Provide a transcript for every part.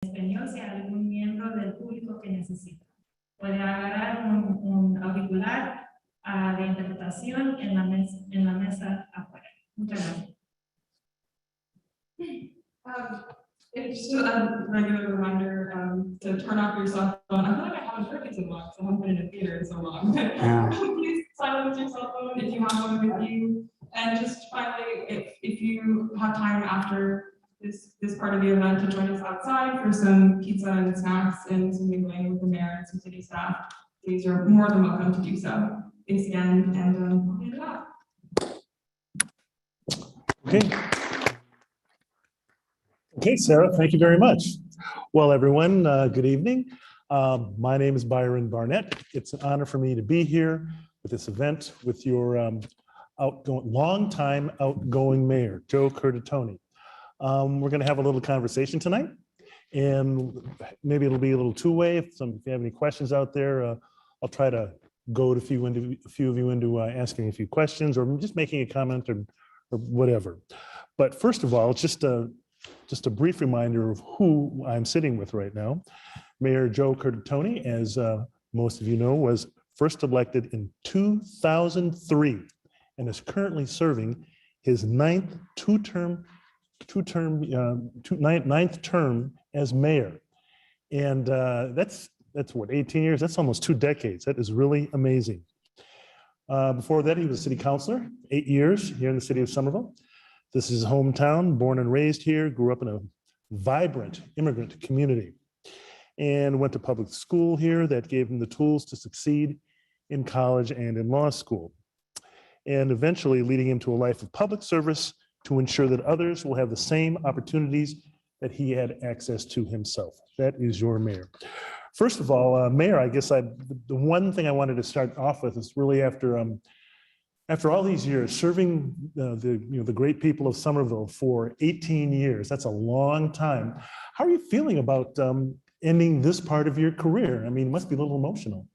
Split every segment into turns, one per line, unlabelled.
español si hay algún miembro del público que necesita. Puede agarrar un auricular de interpretación en la mesa afuera. Muchas gracias.
It's just a regular reminder to turn off your cell phone. I feel like I haven't heard it so long because I haven't been in a theater in so long. Please silence your cell phone if you have one with you. And just finally, if you have time after this part of the event to join us outside for some pizza and snacks and some mingling with the mayor and some city staff, please, you're more than welcome to do so. Thanks again, and I'll hand it off.
Okay. Okay, Sarah, thank you very much. Well, everyone, good evening. My name is Byron Barnett. It's an honor for me to be here with this event with your longtime outgoing mayor, Joe Curtatone. We're going to have a little conversation tonight, and maybe it'll be a little two-way. If you have any questions out there, I'll try to goad a few of you into asking a few questions or just making a comment or whatever. But first of all, just a brief reminder of who I'm sitting with right now. Mayor Joe Curtatone, as most of you know, was first elected in 2003 and is currently serving his ninth term as mayor. And that's what, 18 years? That's almost 2 decades. That is really amazing. Before that, he was a city councilor, 8 years here in the city of Somerville. This is his hometown, born and raised here, grew up in a vibrant immigrant community, and went to public school here that gave him the tools to succeed in college and in law school, and eventually leading him to a life of public service to ensure that others will have the same opportunities that he had access to himself. That is your mayor. First of all, Mayor, I guess the one thing I wanted to start off with is really after all these years serving the great people of Somerville for 18 years, that's a long time. How are you feeling about ending this part of your career? I mean, it must be a little emotional.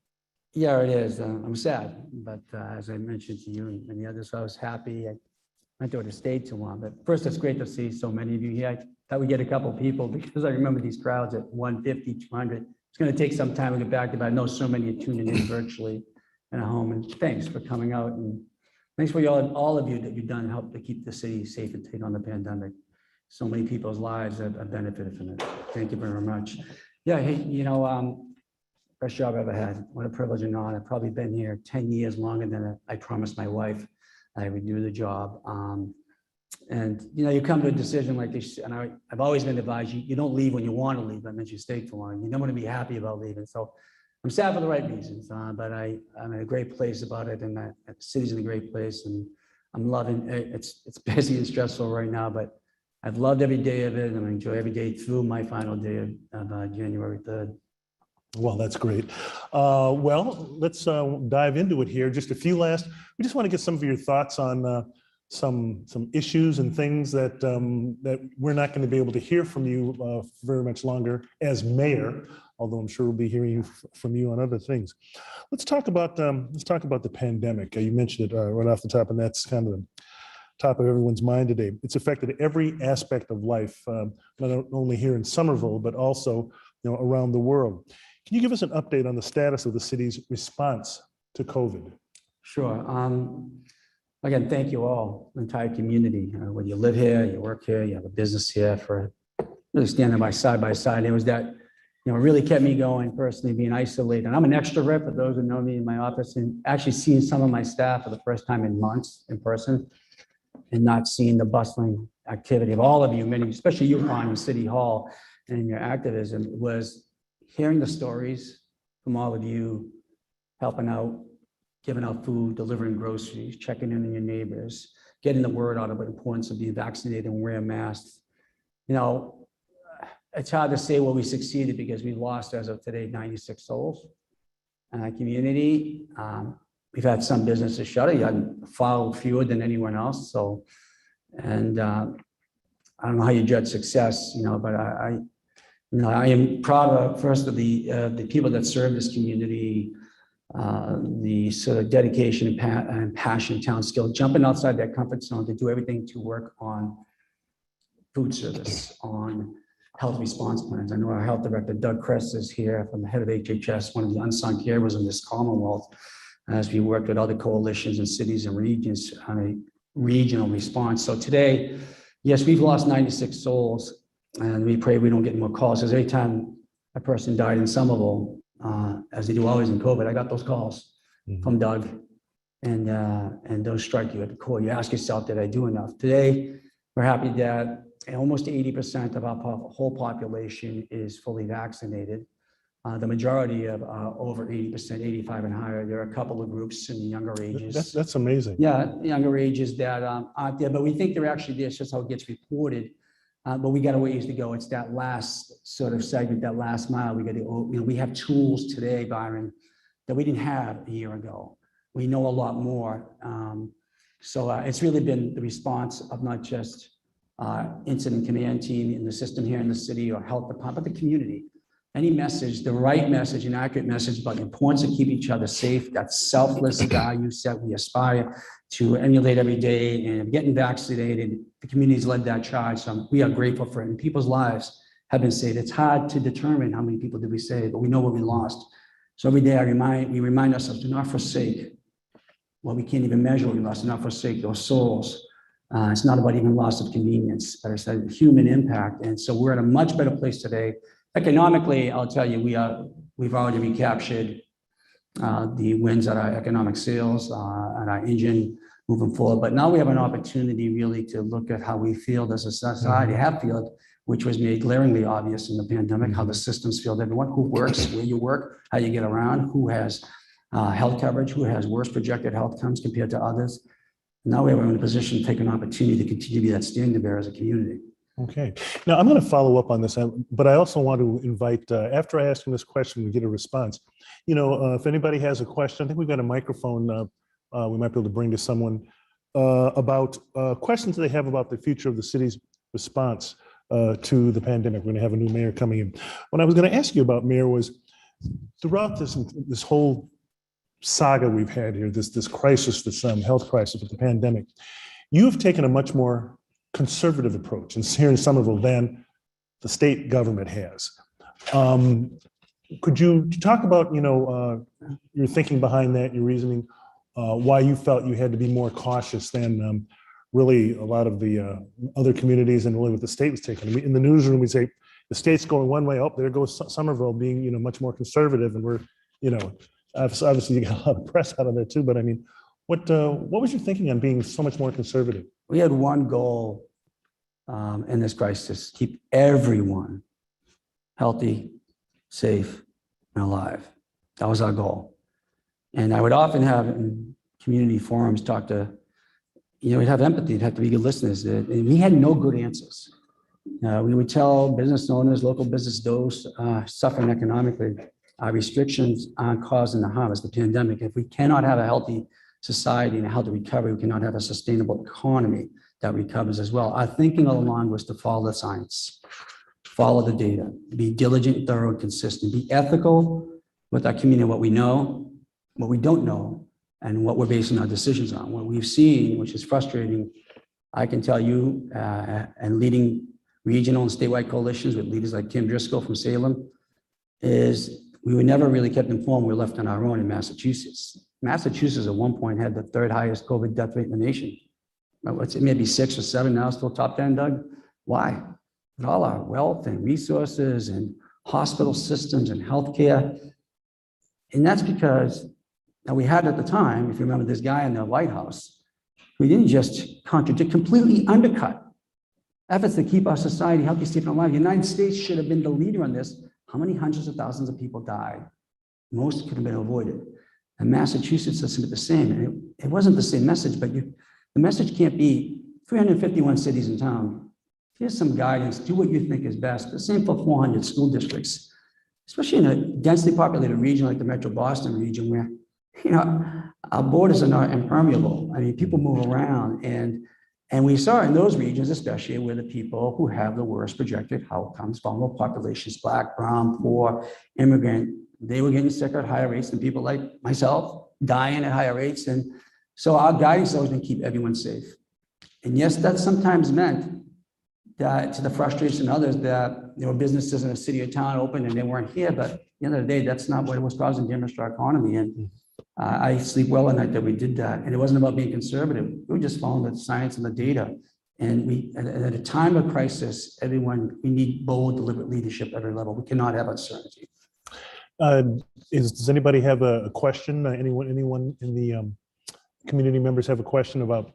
Yeah, it is. I'm sad, but as I mentioned to you and the others, I was happy. I thought it stayed too long, but first, it's great to see so many of you here. I thought we'd get a couple of people because I remember these crowds at 150, 200. It's going to take some time to get back to, but I know so many are tuning in virtually and at home. And thanks for coming out, and thanks for all of you that you've done to help to keep the city safe and take on the pandemic. So many people's lives have benefited from it. Thank you very much. Yeah, hey, best job I ever had. What a privilege and honor. I've probably been here 10 years longer than I promised my wife I would do the job. And you come to a decision like this, and I've always been advised, you don't leave when you want to leave. That means you stay for long. You don't want to be happy about leaving. So I'm sad for the right reasons, but I'm in a great place about it, and the city's in a great place, and I'm loving it. It's busy and stressful right now, but I've loved every day of it, and I enjoy every day through my final day of January 3rd.
Well, that's great. Well, let's dive into it here. Just we just want to get some of your thoughts on some issues and things that we're not going to be able to hear from you very much longer as mayor, although I'm sure we'll be hearing from you on other things. Let's talk about the pandemic. You mentioned it right off the top, and that's kind of the top of everyone's mind today. It's affected every aspect of life, not only here in Somerville, but also around the world. Can you give us an update on the status of the city's response to COVID?
Sure. Again, thank you all, the entire community. When you live here, you work here, you have a business here, for really standing by side. It was that, really kept me going personally, being isolated. And I'm an extrovert, for those who know me in my office, and actually seeing some of my staff for the first time in months in person, and not seeing the bustling activity of all of you, many, especially you, Ron, in City Hall and your activism, was hearing the stories from all of you, helping out, giving out food, delivering groceries, checking in on your neighbors, getting the word out about the importance of being vaccinated and wearing masks. It's hard to say where we succeeded because we lost, as of today, 96 souls in our community. We've had some businesses shut. You had far fewer than anyone else. So, and I don't know how you judge success, but I am proud of, first of the people that serve this community, the sort of dedication and passion, talent, skill, jumping outside their comfort zone to do everything to work on food service, on health response plans. I know our health director, Doug Kress, is here from the head of HHS, one of the unsung heroes in this Commonwealth, as we worked with other coalitions in cities and regions on a regional response. So today, yes, we've lost 96 souls, and we pray we don't get more calls, because every time a person died in Somerville, as they do always in COVID, I got those calls from Doug, and those strike you at the core. You ask yourself, did I do enough? Today, we're happy that almost 80% of our whole population is fully vaccinated. The majority of over 80%, 85 and higher. There are a couple of groups in the younger ages.
That's amazing.
Yeah, younger ages that aren't there, but we think they're actually there. It's just how it gets reported. But we got a ways to go. It's that last sort of segment, that last mile. We got to, we have tools today, Byron, that we didn't have a year ago. We know a lot more. So it's really been the response of not just incident command team in the system here in the city or health department, but the community. Any message, the right message, an accurate message about the importance of keeping each other safe, that selfless value set we aspire to emulate every day, and getting vaccinated, the community's led that charge. So we are grateful for it, and people's lives have been saved. It's hard to determine how many people did we save, but we know what we lost. So every day we remind ourselves, do not forsake what we can't even measure what we lost, do not forsake those souls. It's not about even loss of convenience, but it's a human impact. And so we're in a much better place today. Economically, I'll tell you, we've already recaptured the wins at our economic sales and our engine moving forward. But now we have an opportunity really to look at how we feel as a society, have feel, which was made glaringly obvious in the pandemic, how the systems failed everyone, who works, where you work, how you get around, who has health coverage, who has worse projected health outcomes compared to others. Now we're in a position to take an opportunity to continue to be that standard bearer as a community.
Okay. Now I'm going to follow up on this, but I also want to invite, after I ask him this question, we get a response. If anybody has a question, I think we've got a microphone we might be able to bring to someone about questions they have about the future of the city's response to the pandemic. We're going to have a new mayor coming in. What I was going to ask you about, Mayor, was throughout this whole saga we've had here, this crisis, this health crisis with the pandemic, you've taken a much more conservative approach here in Somerville than the state government has. Could you talk about, your thinking behind that, your reasoning, why you felt you had to be more cautious than really a lot of the other communities and really what the state was taking? In the newsroom, we say the state's going one way, there goes Somerville being, much more conservative, and we're, obviously you got a lot of press out of there too, but I mean, what was your thinking on being so much more conservative?
We had one goal in this crisis: keep everyone healthy, safe, and alive. That was our goal. And I would often have in community forums talk to, we'd have empathy, it'd have to be good listeners. And we had no good answers. We would tell business owners, local business, those suffering economically, our restrictions aren't causing the harm. It's the pandemic. If we cannot have a healthy society and a healthy recovery, we cannot have a sustainable economy that recovers as well. Our thinking all along was to follow the science, follow the data, be diligent, thorough, and consistent, be ethical with our community, what we know, what we don't know, and what we're basing our decisions on. What we've seen, which is frustrating, I can tell you, and leading regional and statewide coalitions with leaders like Kim Driscoll from Salem, is we were never really kept informed. We were left on our own in Massachusetts. Massachusetts at one point had the third highest COVID death rate in the nation. What's it, maybe 6 or 7 now, still top 10, Doug? Why? With all our wealth and resources and hospital systems and healthcare. And that's because we had at the time, if you remember this guy in the White House, who didn't just contradict, completely undercut efforts to keep our society healthy, safe, and alive. The United States should have been the leader on this. How many hundreds of thousands of people died? Most could have been avoided. And Massachusetts has been the same. And it wasn't the same message, but the message can't be 351 cities and towns. Here's some guidance. Do what you think is best. The same for 400 school districts, especially in a densely populated region like the Metro Boston region, where our borders are not impermeable. I mean, people move around, and we saw in those regions, especially where the people who have the worst projected outcomes, vulnerable populations, Black, brown, poor, immigrant, they were getting sick at higher rates than people like myself, dying at higher rates. And so our guidance has always been keep everyone safe. And yes, that sometimes meant that to the frustration of others that there were businesses in the city or town open and they weren't here, but at the end of the day, that's not what was causing damage to our economy. And I sleep well at night that we did that. And it wasn't about being conservative. We were just following the science and the data. And at a time of crisis, we need bold, deliberate leadership at every level. We cannot have uncertainty.
Does anybody have a question? Anyone in the community members have a question about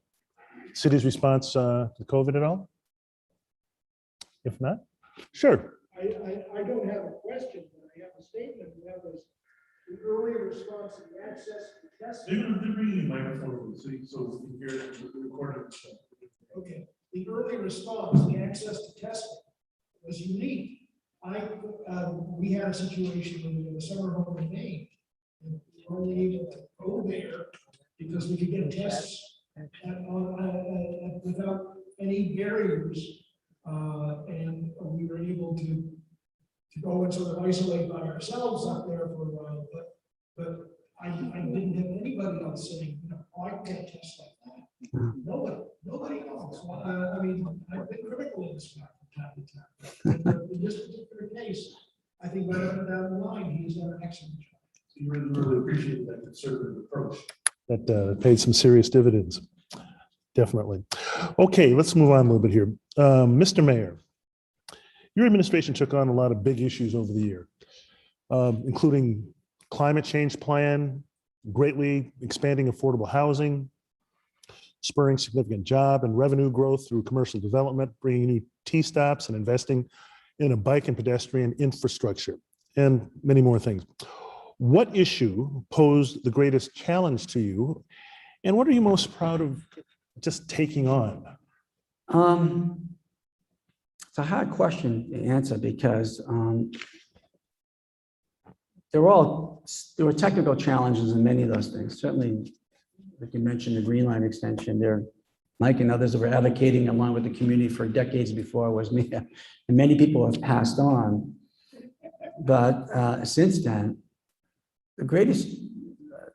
city's response to COVID at all? If not, sure.
I don't have a question, but I have a statement. That was the early response and the access to testing.
They're bringing the microphone so you can hear the recording.
Okay, the early response, the access to testing was unique. We had a situation in the summer home in Maine. And we were only able to go there because we could get tests without any barriers. And we were able to go and sort of isolate by ourselves up there for a while, but I didn't have anybody else saying, oh, I can get a test like that. Nobody else. I mean, I've been critical of this guy from time to time. But in this particular case, I think right up and down the line, he's done an excellent job.
So you really appreciate that conservative approach. That paid some serious dividends. Definitely. Okay, let's move on a little bit here. Mr. Mayor, your administration took on a lot of big issues over the year, including climate change plan, greatly expanding affordable housing, spurring significant job and revenue growth through commercial development, bringing new T-stops and investing in a bike and pedestrian infrastructure, and many more things. What issue posed the greatest challenge to you, and what are you most proud of just taking on?
It's a hard question to answer because there were technical challenges in many of those things. Certainly, like you mentioned, the Green Line extension there. Mike and others were advocating along with the community for decades before it was me. And many people have passed on. But since then, the greatest,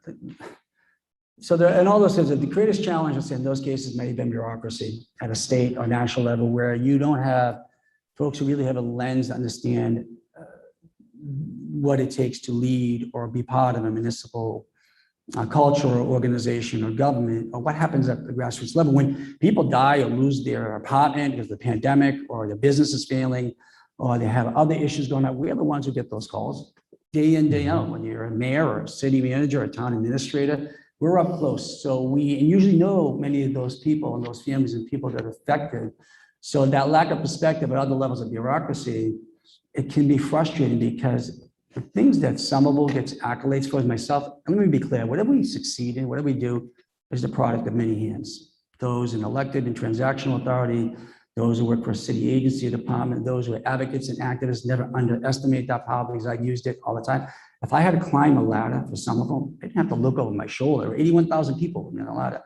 and all those things, the greatest challenge in those cases may have been bureaucracy at a state or national level where you don't have folks who really have a lens to understand what it takes to lead or be part of a municipal culture or organization or government, or what happens at the grassroots level when people die or lose their apartment because of the pandemic or their business is failing or they have other issues going on. We're the ones who get those calls day in, day out. When you're a mayor or a city manager or a town administrator, we're up close. So we usually know many of those people and those families and people that are affected. So that lack of perspective at other levels of bureaucracy, it can be frustrating because the things that Somerville gets accolades for, myself, and let me be clear, whatever we succeed in, whatever we do is the product of many hands. Those in elected and transactional authority, those who work for a city agency or department, those who are advocates and activists, never underestimate that power because I've used it all the time. If I had to climb a ladder for Somerville, I didn't have to look over my shoulder. There were 81,000 people on the ladder.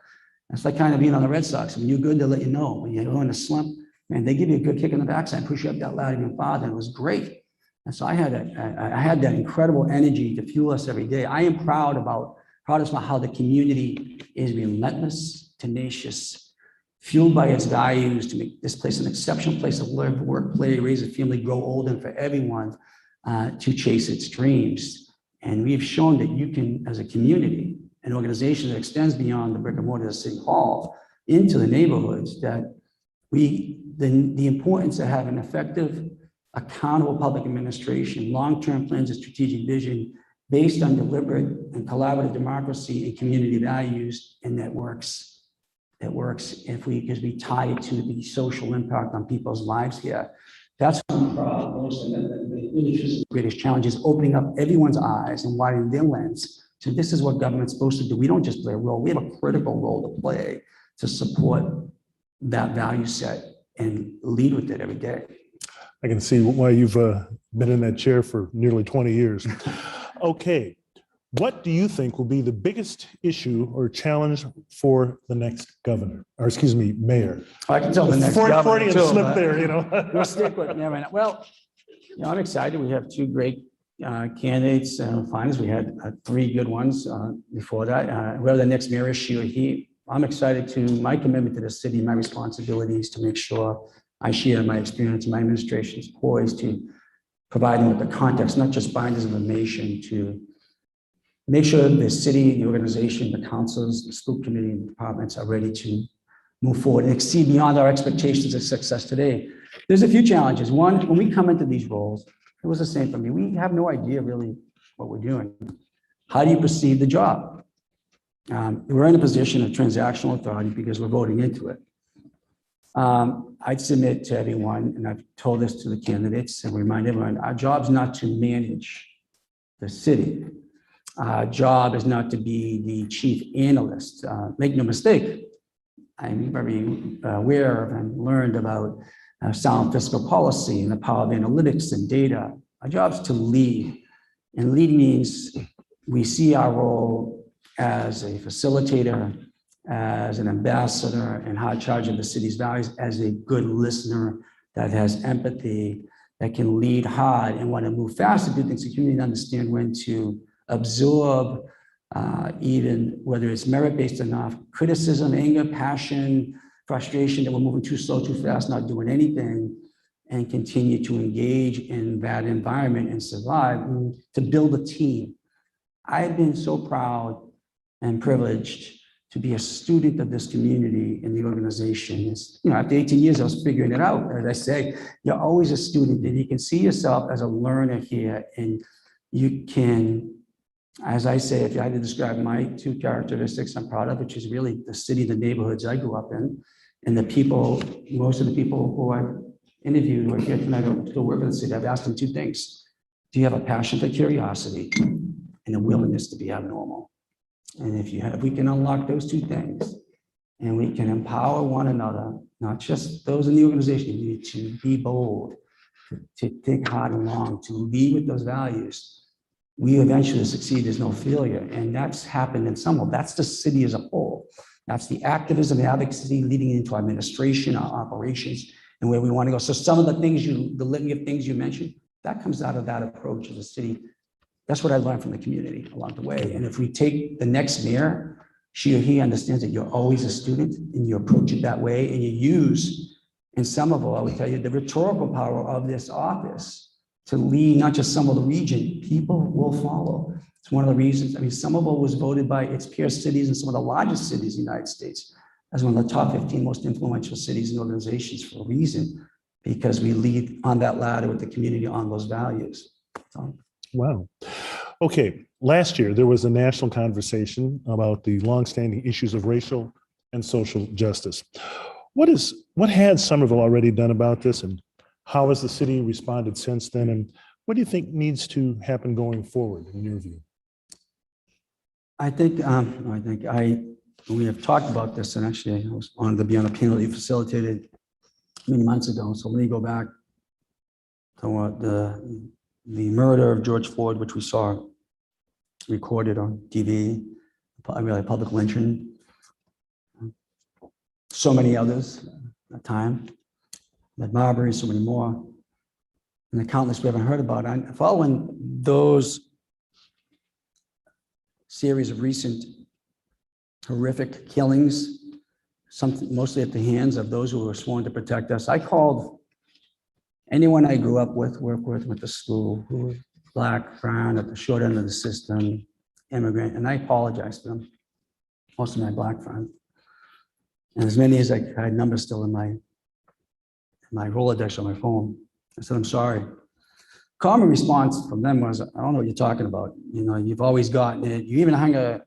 That's like kind of being on the Red Sox. When you're good, they let you know. When you're in a slump, man, they give you a good kick in the backside, push you up that ladder even farther, and it was great. And so I had that incredible energy to fuel us every day. I am proud about how the community is relentless, tenacious, fueled by its values to make this place an exceptional place to live, work, play, raise a family, grow old, and for everyone to chase its dreams. And we have shown that you can, as a community, an organization that extends beyond the brick and mortar of City Hall into the neighborhoods, that the importance of having effective, accountable public administration, long-term plans and strategic vision based on deliberate and collaborative democracy and community values, and that works. That works because we tie it to the social impact on people's lives here. That's what I'm proud of most. And the greatest challenge is opening up everyone's eyes and widening their lens. So this is what government's supposed to do. We don't just play a role. We have a critical role to play to support that value set and lead with it every day.
I can see why you've been in that chair for nearly 20 years. Okay, what do you think will be the biggest issue or challenge for the next governor, or excuse me, mayor?
I can tell the next governor
Freudian
too,
slip
but
there,
we'll stick with me right now. Well, I'm excited. We have two great candidates, finalists. We had three good ones before that. Whether the next mayor is she or he, I'm excited my commitment to the city, my responsibilities to make sure I share my experience. My administration is poised to provide them with the context, not just binders of information, to make sure the city, the organization, the councils, the school committee, and departments are ready to move forward and exceed beyond our expectations of success today. There's a few challenges. One, when we come into these roles, it was the same for me. We have no idea really what we're doing. How do you perceive the job? We're in a position of transactional authority because we're voting into it. I'd submit to everyone, and I've told this to the candidates and remind everyone, our job is not to manage the city. Our job is not to be the chief analyst. Make no mistake, I'm very aware of and learned about sound fiscal policy and the power of analytics and data. Our job is to lead, and lead means we see our role as a facilitator, as an ambassador in high charge of the city's values, as a good listener that has empathy, that can lead hard and want to move fast to do things. The community understand when to absorb, even whether it's merit-based enough, criticism, anger, passion, frustration that we're moving too slow, too fast, not doing anything, and continue to engage in that environment and survive, and to build a team. I've been so proud and privileged to be a student of this community and the organization. After 18 years, I was figuring it out. As I say, you're always a student, and you can see yourself as a learner here, and you can, as I say, if I had to describe my two characteristics I'm proud of, which is really the city, the neighborhoods I grew up in, and the people, most of the people who I've interviewed who are here tonight to work in the city, I've asked them two things. Do you have a passion for curiosity and a willingness to be abnormal? And if we can unlock those two things, and we can empower one another, not just those in the organization, you need to be bold, to think hard and long, to lead with those values, we eventually succeed. There's no failure. And that's happened in Somerville. That's the city as a whole. That's the activism and advocacy leading into our administration, our operations, and where we want to go. So some of the things the litany of things you mentioned, that comes out of that approach as a city. That's what I learned from the community along the way. And if we take the next mayor, she or he understands that you're always a student and you approach it that way, and you use, in Somerville, I would tell you, the rhetorical power of this office to lead not just some of the region, people will follow. It's one of the reasons, Somerville was voted by its peer cities and some of the largest cities in the United States as one of the top 15 most influential cities and organizations for a reason, because we lead on that ladder with the community on those values. So.
Wow. Okay, last year there was a national conversation about the longstanding issues of racial and social justice. What had Somerville already done about this, and how has the city responded since then? And what do you think needs to happen going forward in your view?
We have talked about this, and actually I was honored to be on a panel you facilitated many months ago. So let me go back to what the murder of George Floyd, which we saw recorded on TV, really public lynching, so many others at the time, that Marbury, so many more, and the countless we haven't heard about. And following those series of recent horrific killings, mostly at the hands of those who were sworn to protect us, I called anyone I grew up with, worked with, went to school, who was Black, brown, at the short end of the system, immigrant, and I apologized to them, most of my Black friends. And as many as I had numbers still in my Rolodex on my phone. I said, I'm sorry. Common response from them was, I don't know what you're talking about. You've always gotten it. You even hung a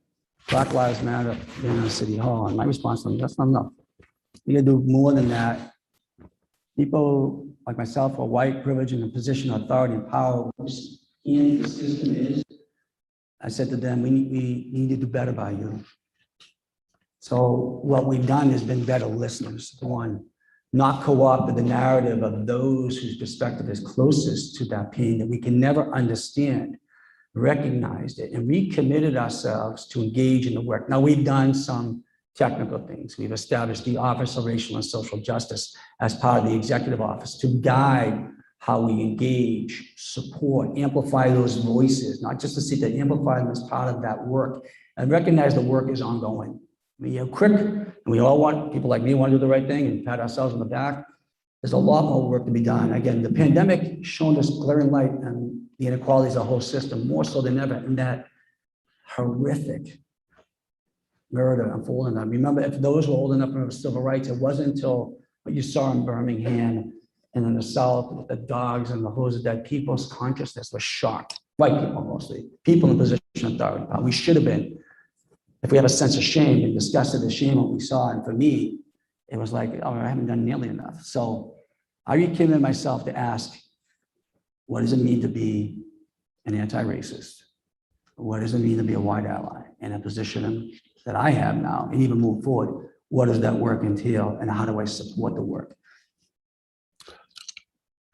Black Lives Matter in City Hall. And my response to them, that's not enough. You gotta do more than that. People like myself are white, privileged, in a position of authority and power, which in the system is. I said to them, we need to do better by you. So what we've done has been better listeners. One, not co-opted the narrative of those whose perspective is closest to that pain that we can never understand, recognized it, and recommitted ourselves to engage in the work. Now, we've done some technical things. We've established the Office of Racial and Social Justice as part of the executive office to guide how we engage, support, amplify those voices, not just to see that, amplify them as part of that work, and recognize the work is ongoing. We are quick, and we all want, people like me want to do the right thing and pat ourselves on the back. there's a lot more work to be done. Again, the pandemic shone us glaring light on the inequalities of the whole system, more so than ever, in that horrific murder unfolding. I remember, if those were old enough to remember civil rights, it wasn't until what you saw in Birmingham and in the South with the dogs and the hoses that people's consciousness was shocked. White people mostly, people in position of authority. We should have been, if we have a sense of shame and disgusted the shame what we saw. And for me, it was like, oh, I haven't done nearly enough. So I recommitted myself to ask, what does it mean to be an anti-racist? What does it mean to be a white ally in a position that I have now, and even move forward? What does that work entail, and how do I support the work?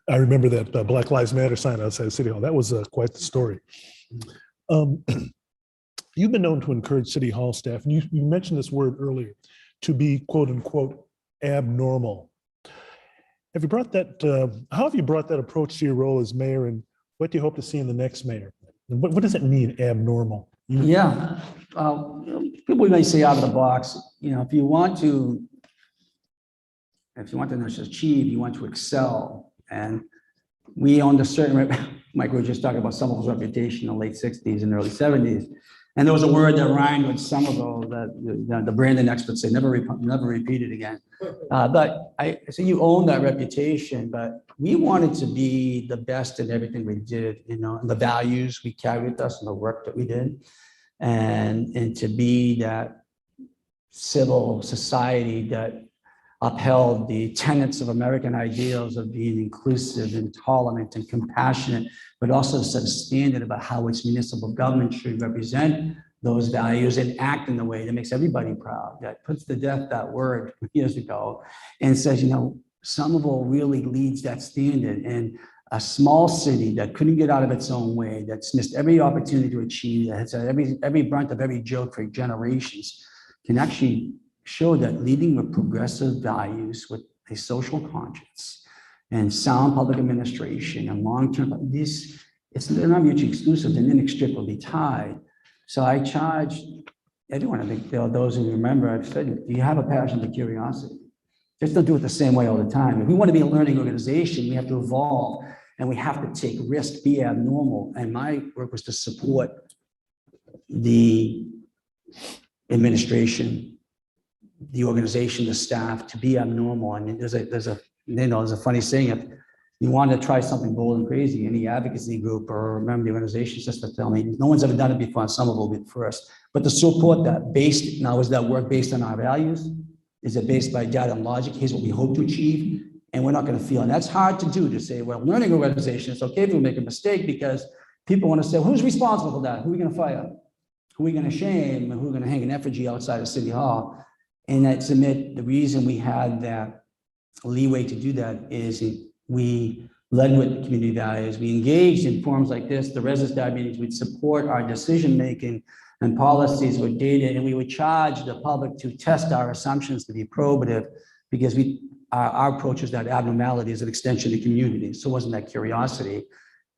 I remember that Black Lives Matter sign outside City Hall. That was quite the story. You've been known to encourage City Hall staff, and you mentioned this word earlier, to be quote unquote abnormal. Have you brought that, how have you brought that approach to your role as mayor, and what do you hope to see in the next mayor? And what does it mean, abnormal?
Yeah, people may say out of the box, if you want to not just achieve, you want to excel. And we owned a certain, Mike, we were just talking about Somerville's reputation in the late 60s and early 70s. And there was a word that rhymed with Somerville that the branding experts say, never repeat it again. So you own that reputation, but we wanted to be the best in everything we did, and the values we carried with us and the work that we did. And to be that civil society that upheld the tenets of American ideals of being inclusive and tolerant and compassionate, but also set a standard about how its municipal government should represent those values and act in a way that makes everybody proud, that puts to death that word years ago and says, Somerville really leads that standard. And a small city that couldn't get out of its own way, that's missed every opportunity to achieve, that has had every brunt of every joke for generations, can actually show that leading with progressive values, with a social conscience and sound public administration and long-term, they're not mutually exclusive and inextricably tied. So I charge everyone, I think those who remember, I've said, do you have a passion for curiosity? Just don't do it the same way all the time. If we want to be a learning organization, we have to evolve and we have to take risks, be abnormal. And my work was to support the administration, the organization, the staff, to be abnormal. I mean, there's a funny saying, if you want to try something bold and crazy, any advocacy group or member of the organization just to tell me, no one's ever done it before, and some will be first. But to support that, is that work based on our values? Is it based by data and logic? Here's what we hope to achieve. And we're not going to feel, and that's hard to do, to say, well, learning organization, it's okay if we make a mistake, because people want to say, who's responsible for that? Who are we going to fire? Who are we going to shame? Who are we going to hang an effigy outside of City Hall? And I submit the reason we had that leeway to do that is we led with the community values. We engaged in forums like this, the residence diary meetings. We'd support our decision-making and policies with data, and we would charge the public to test our assumptions to be probative, because our approach is that abnormality is an extension of the community. So it wasn't that curiosity.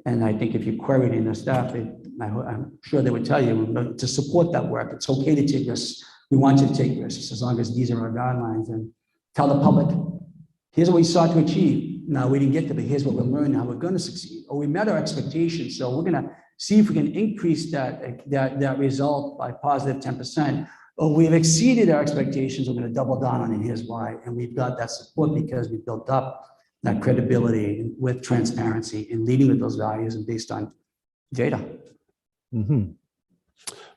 And I think if you queried in the staff, I'm sure they would tell you to support that work. It's okay to take risks. We want you to take risks as long as these are our guidelines, and tell the public, here's what we sought to achieve. Now we didn't get to, but here's what we're learning, how we're going to succeed. Or we met our expectations. So we're going to see if we can increase that result by positive 10%. Or we've exceeded our expectations, we're going to double down on it, here's why. And we've got that support because we built up that credibility with transparency and leading with those values and based on data.
Mm-hmm.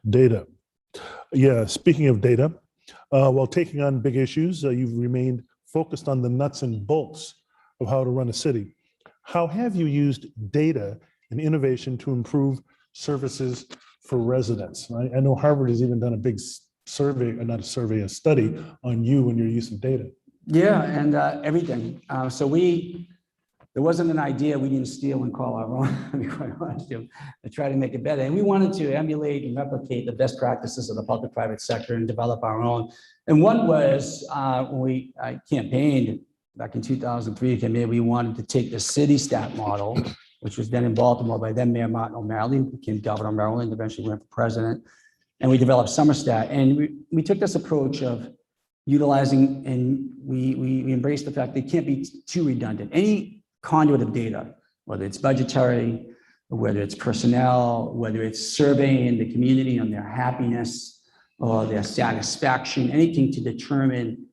Data. Yeah, speaking of data, while taking on big issues, you've remained focused on the nuts and bolts of how to run a city. How have you used data and innovation to improve services for residents? I know Harvard has even done a big survey, not a survey, a study on you and your use of data.
Yeah, and everything. There wasn't an idea we didn't steal and call our own, to be quite honest, to try to make it better. And we wanted to emulate and replicate the best practices of the public-private sector and develop our own. And one was when I campaigned back in 2003, we wanted to take the city stat model, which was then in Baltimore by then Mayor Martin O'Malley, who became governor of Maryland, eventually went for president. And we developed Summerstat. And we took this approach of utilizing, and we embrace the fact they can't be too redundant. Any conduit of data, whether it's budgetary, whether it's personnel, whether it's surveying the community on their happiness or their satisfaction, anything to determine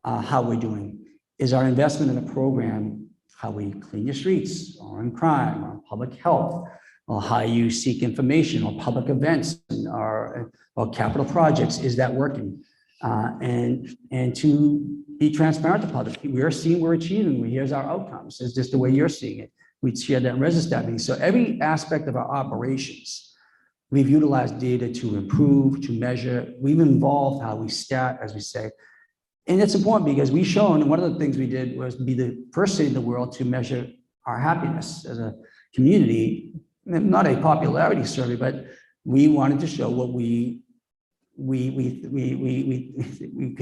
how we're doing. Is our investment in a program, how we clean your streets, or in crime, or public health, or how you seek information, or public events, or capital projects, is that working? And to be transparent to public, we are seeing we're achieving, here's our outcomes. It's just the way you're seeing it. We'd share that in Resistat meeting. So every aspect of our operations, we've utilized data to improve, to measure. We've involved how we stat, as we say. And it's important because we've shown, and one of the things we did was be the first city in the world to measure our happiness as a community. Not a popularity survey, but we wanted to show what we can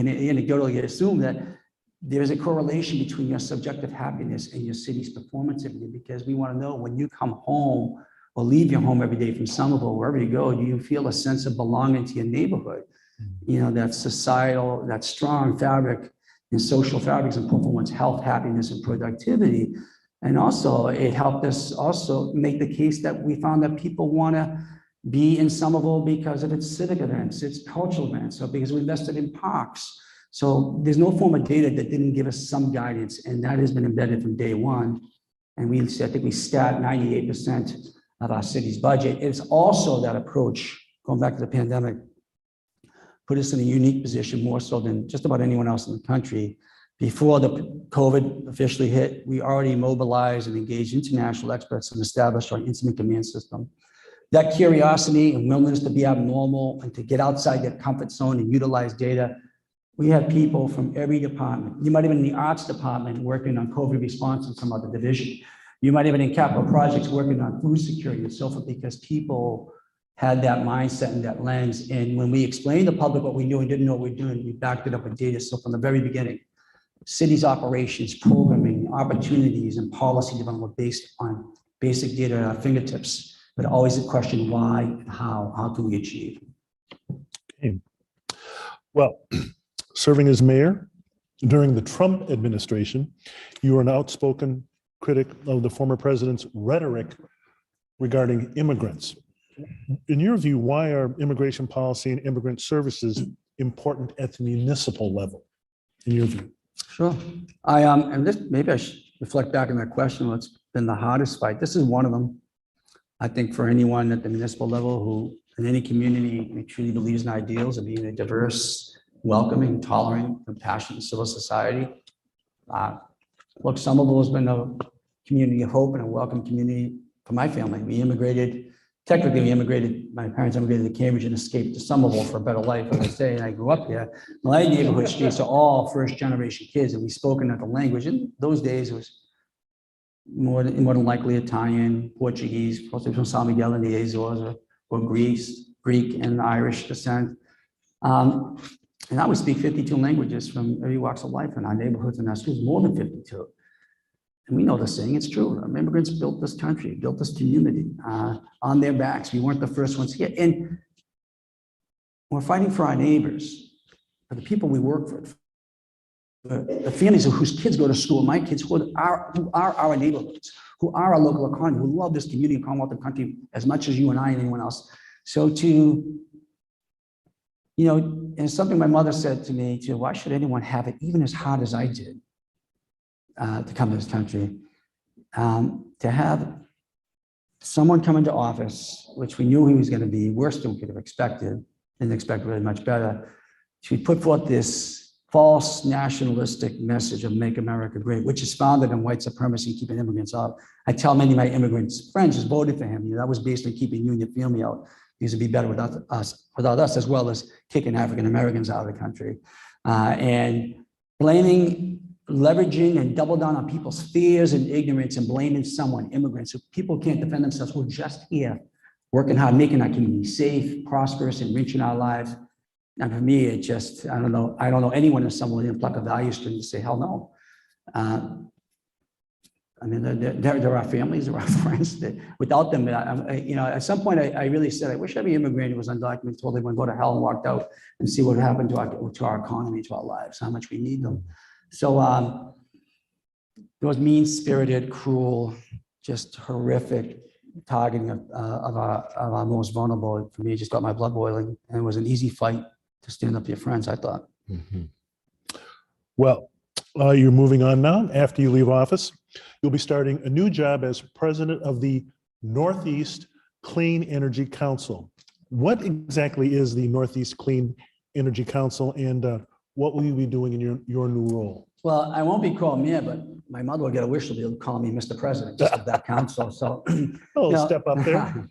anecdotally assume that there's a correlation between your subjective happiness and your city's performance every day, because we want to know when you come home or leave your home every day from Somerville, wherever you go, do you feel a sense of belonging to your neighborhood? You know, that societal, that strong fabric and social fabrics and for one's health, happiness, and productivity. And also, it helped us also make the case that we found that people want to be in Somerville because of its civic events, its cultural events, or because we invested in parks. So there's no form of data that didn't give us some guidance, and that has been embedded from day one. And I think we stat 98% of our city's budget. It's also that approach, going back to the pandemic, put us in a unique position, more so than just about anyone else in the country. Before the COVID officially hit, we already mobilized and engaged international experts and established our incident command system. That curiosity and willingness to be abnormal and to get outside their comfort zone and utilize data. We had people from every department. You might have been in the arts department working on COVID response in some other division. You might have been in capital projects working on food security and so forth, because people had that mindset and that lens. And when we explained to the public what we knew and didn't know what we were doing, we backed it up with data. So from the very beginning, cities operations, programming, opportunities, and policy development were based on basic data at our fingertips, but always the question why and how can we achieve?
Okay. Well, serving as mayor during the Trump administration, you were an outspoken critic of the former president's rhetoric regarding immigrants. In your view, why are immigration policy and immigrant services important at the municipal level, in your view?
Sure. And this, maybe I should reflect back on that question. What's been the hardest fight? This is one of them. I think for anyone at the municipal level who, in any community, who truly believes in ideals of being a diverse, welcoming, tolerant, compassionate civil society. Look, Somerville has been a community of hope and a welcome community for my family. We immigrated. Technically, my parents immigrated to Cambridge and escaped to Somerville for a better life, as I say, and I grew up here. My neighborhood streets are all first-generation kids, and we spoke another language. In those days, it was more than likely Italian, Portuguese, possibly from San Miguel and the Azores, or Greek and Irish descent. And I would speak 52 languages from every walks of life in our neighborhoods and our schools, more than 52. And we know the saying, it's true. Immigrants built this country, built this community on their backs. We weren't the first ones here. And we're fighting for our neighbors, for the people we work with, the families whose kids go to school, my kids who are our neighborhoods, who are our local economy, who love this community and Commonwealth and country as much as you and I and anyone else. So to, and something my mother said to me, why should anyone have it even as hard as I did? To come to this country, to have someone come into office, which we knew he was going to be worse than we could have expected, didn't expect really much better, to put forth this false nationalistic message of make America great, which is founded in white supremacy and keeping immigrants out. I tell many of my immigrant friends who voted for him, that was based on keeping you and your family out, because it'd be better without us, as well as kicking African Americans out of the country. And blaming, leveraging and double down on people's fears and ignorance and blaming someone, immigrants, so people can't defend themselves. We're just here working hard, making our community safe, prosperous, enriching our lives. And for me, it just, I don't know anyone in someone in pluck a value stream to say, hell no. I mean, they're our families, they're our friends. Without them, at some point, I really said, I wish every immigrant was undocumented, told everyone go to hell and walked out and see what happened to our economy, to our lives, how much we need them. So those mean-spirited, cruel, just horrific targeting of our most vulnerable, for me, just got my blood boiling, and it was an easy fight to stand up for your friends, I thought.
Well, you're moving on now. After you leave office, you'll be starting a new job as president of the Northeast Clean Energy Council. What exactly is the Northeast Clean Energy Council, and what will you be doing in your new role?
Well, I won't be called mayor, but my mother will get a wish to be able to call me Mr. President, just of that council. So,
Oh,
you know,
step up there.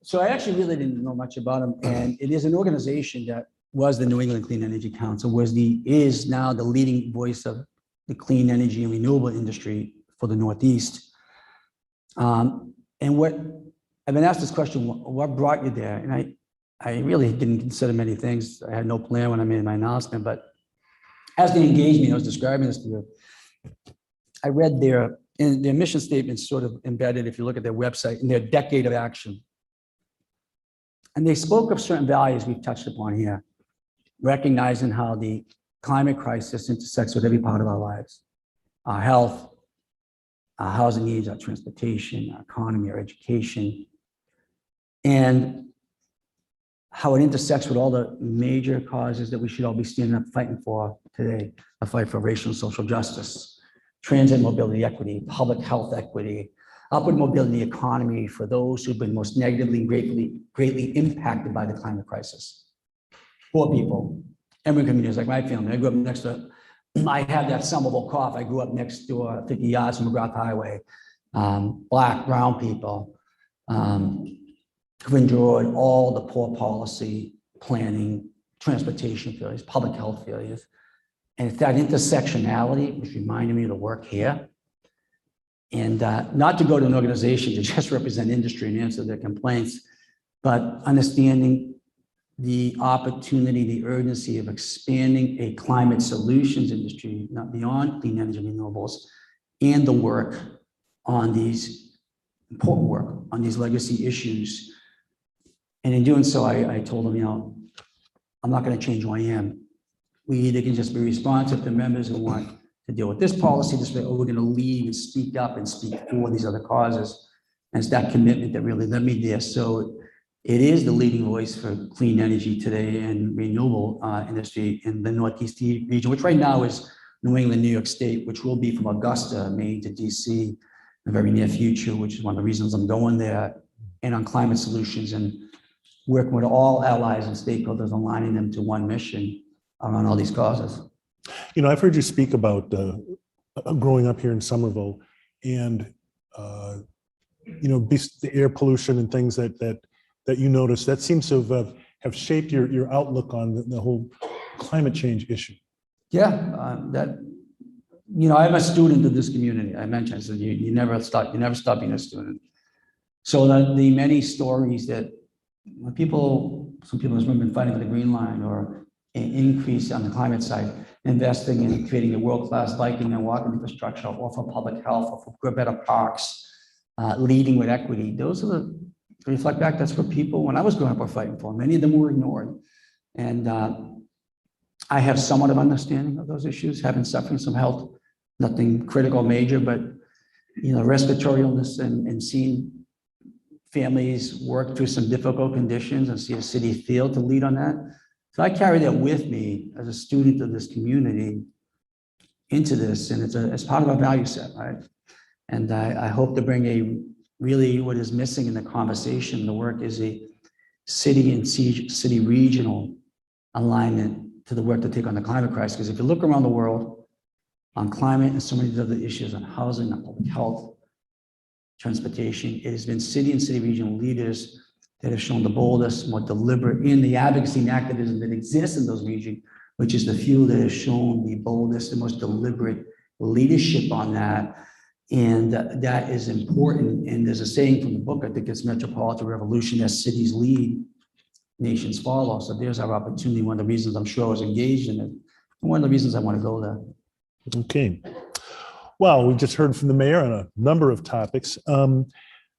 So I actually really didn't know much about them, and it is an organization that was the New England Clean Energy Council, is now the leading voice of the clean energy and renewable industry for the Northeast. And what I've been asked this question: what brought you there? And I really didn't consider many things. I had no plan when I made my announcement, but as they engaged me, I was describing this to you. I read their mission statement, sort of embedded, if you look at their website, in their decade of action. And they spoke of certain values we've touched upon here, recognizing how the climate crisis intersects with every part of our lives: our health, our housing needs, our transportation, our economy, our education, and how it intersects with all the major causes that we should all be standing up fighting for today: a fight for racial and social justice, transit mobility equity, public health equity, upward mobility economy for those who've been most negatively and greatly impacted by the climate crisis. Poor people, immigrant communities like my family. I grew up next to, I had that Somerville cough. I grew up next door, 50 yards from McGrath Highway. Black, brown people who've endured all the poor policy, planning, transportation failures, public health failures. And it's that intersectionality which reminded me of the work here. And not to go to an organization to just represent industry and answer their complaints, but understanding the opportunity, the urgency of expanding a climate solutions industry, not beyond clean energy and renewables, and the work on these important work on these legacy issues. And in doing so, I told them, I'm not going to change who I am. We either can just be responsive to members who want to deal with this policy this way, or we're going to lead and speak up and speak for these other causes. And it's that commitment that really led me there. So it is the leading voice for clean energy today and renewable industry in the Northeast region, which right now is New England, New York State, which will be from Augusta, Maine to DC in the very near future, which is one of the reasons I'm going there, and on climate solutions and working with all allies and stakeholders, aligning them to one mission around all these causes.
I've heard you speak about growing up here in Somerville, and the air pollution and things that you notice. That seems to have shaped your outlook on the whole climate change issue.
Yeah, I'm a student of this community. I mentioned, so you never stop being a student. So the many stories that some people have been fighting for the Green Line or an increase on the climate side, investing in creating a world-class biking and walking infrastructure, or for public health, or for better parks, leading with equity. Those are to reflect back, that's what people, when I was growing up, were fighting for. Many of them were ignored. And I have somewhat of understanding of those issues, having suffered some health, nothing critical major, but respiratory illness and seeing families work through some difficult conditions and see a city fail to lead on that. So I carry that with me as a student of this community into this, and it's part of our value set, right? And I hope to bring really what is missing in the conversation, the work, is a city and city regional alignment to the work to take on the climate crisis. Because if you look around the world on climate and so many other issues on housing, on public health, transportation, it has been city and city regional leaders that have shown the boldest, more deliberate in the advocacy and activism that exists in those regions, which is the few that have shown the boldest and most deliberate leadership on that. And that is important. And there's a saying from the book, I think it's Metropolitan Revolution: as cities lead, nations follow. So there's our opportunity. One of the reasons I'm sure I was engaged in it, and one of the reasons I want to go there.
Okay. Well, we just heard from the mayor on a number of topics.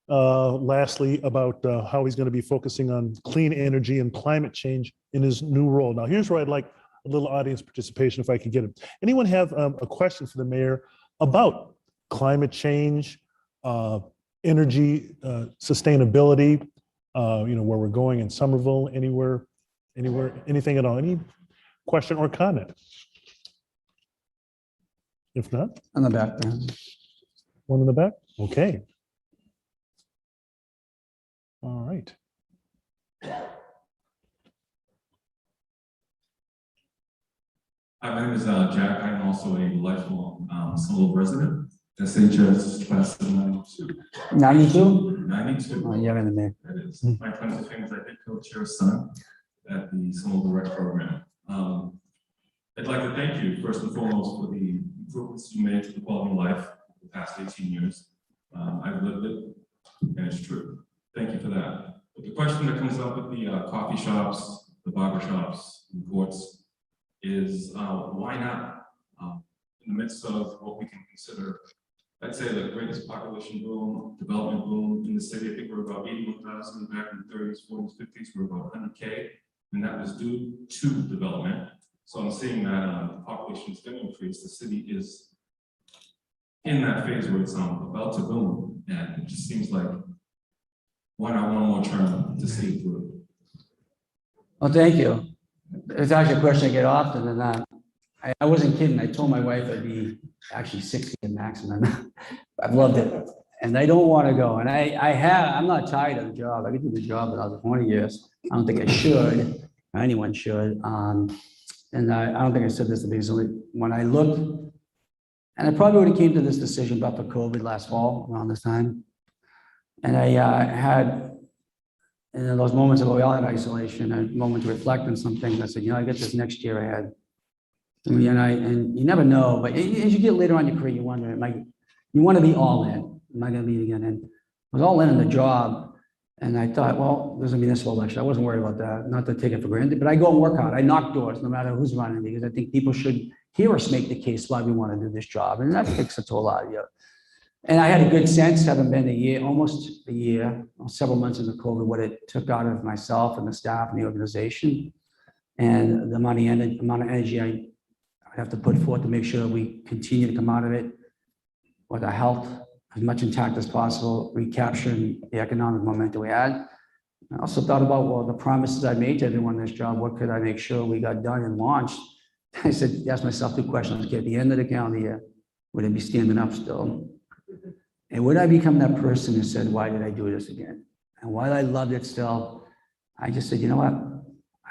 Lastly, about how he's going to be focusing on clean energy and climate change in his new role. Now, here's where I'd like a little audience participation if I could get it. Anyone have a question for the mayor about climate change, energy sustainability, where we're going in Somerville, anywhere, anything at all? Any question or comment? If not,
On the back there.
one in the back? Okay. All right.
Hi, my name is Jack. I'm also a lifelong Somerville resident. SHS class of 92.
92?
92.
Oh, you're in the mix.
That is. My claim to fame is I did coach your son at the Somerville Rec program. I'd like to thank you first and foremost for the improvements you made to the quality of life the past 18 years. I've lived it, and it's true. Thank you for that. But the question that comes up with the coffee shops, the barber shops, the courts is why not? In the midst of what we can consider, I'd say the greatest population boom, development boom in the city. I think we're about 81,000 back in the 30s, 40s, 50s. We're about 100K, and that was due to development. So I'm seeing that the population is going to increase. The city is in that phase where it's about to boom, and it just seems like why not one more term to see it through?
Well, thank you. It's actually a question I get often, and I wasn't kidding. I told my wife I'd be actually 60 at maximum. I've loved it, and I don't want to go. And I'm not tired of the job. I could do the job another 20 years. I don't think I should, or anyone should. And I don't think I said this to be silly. When I looked, and I probably would have came to this decision but for COVID last fall around this time. And I had, in those moments of all in isolation, a moment to reflect on some things. I said, I get this next year ahead. And you never know, but as you get later on in your career, you wonder, you want to be all in. Am I going to be it again? And I was all in the job. And I thought, well, there's a municipal election. I wasn't worried about that, not to take it for granted, but I go and work hard. I knock doors no matter who's running, because I think people should hear us make the case why we want to do this job. And that takes a toll out of you. And I had a good sense, having been almost a year, several months into COVID, what it took out of myself and the staff and the organization, and the amount of energy I have to put forth to make sure we continue to come out of it with our health as much intact as possible, recapturing the economic momentum we had. I also thought about, well, the promises I made to everyone in this job, what could I make sure we got done and launched? I said, asked myself two questions. Okay, at the end of the calendar year, would I be standing up still? And would I become that person who said, why did I do this again? And while I loved it still, I just said, you know what?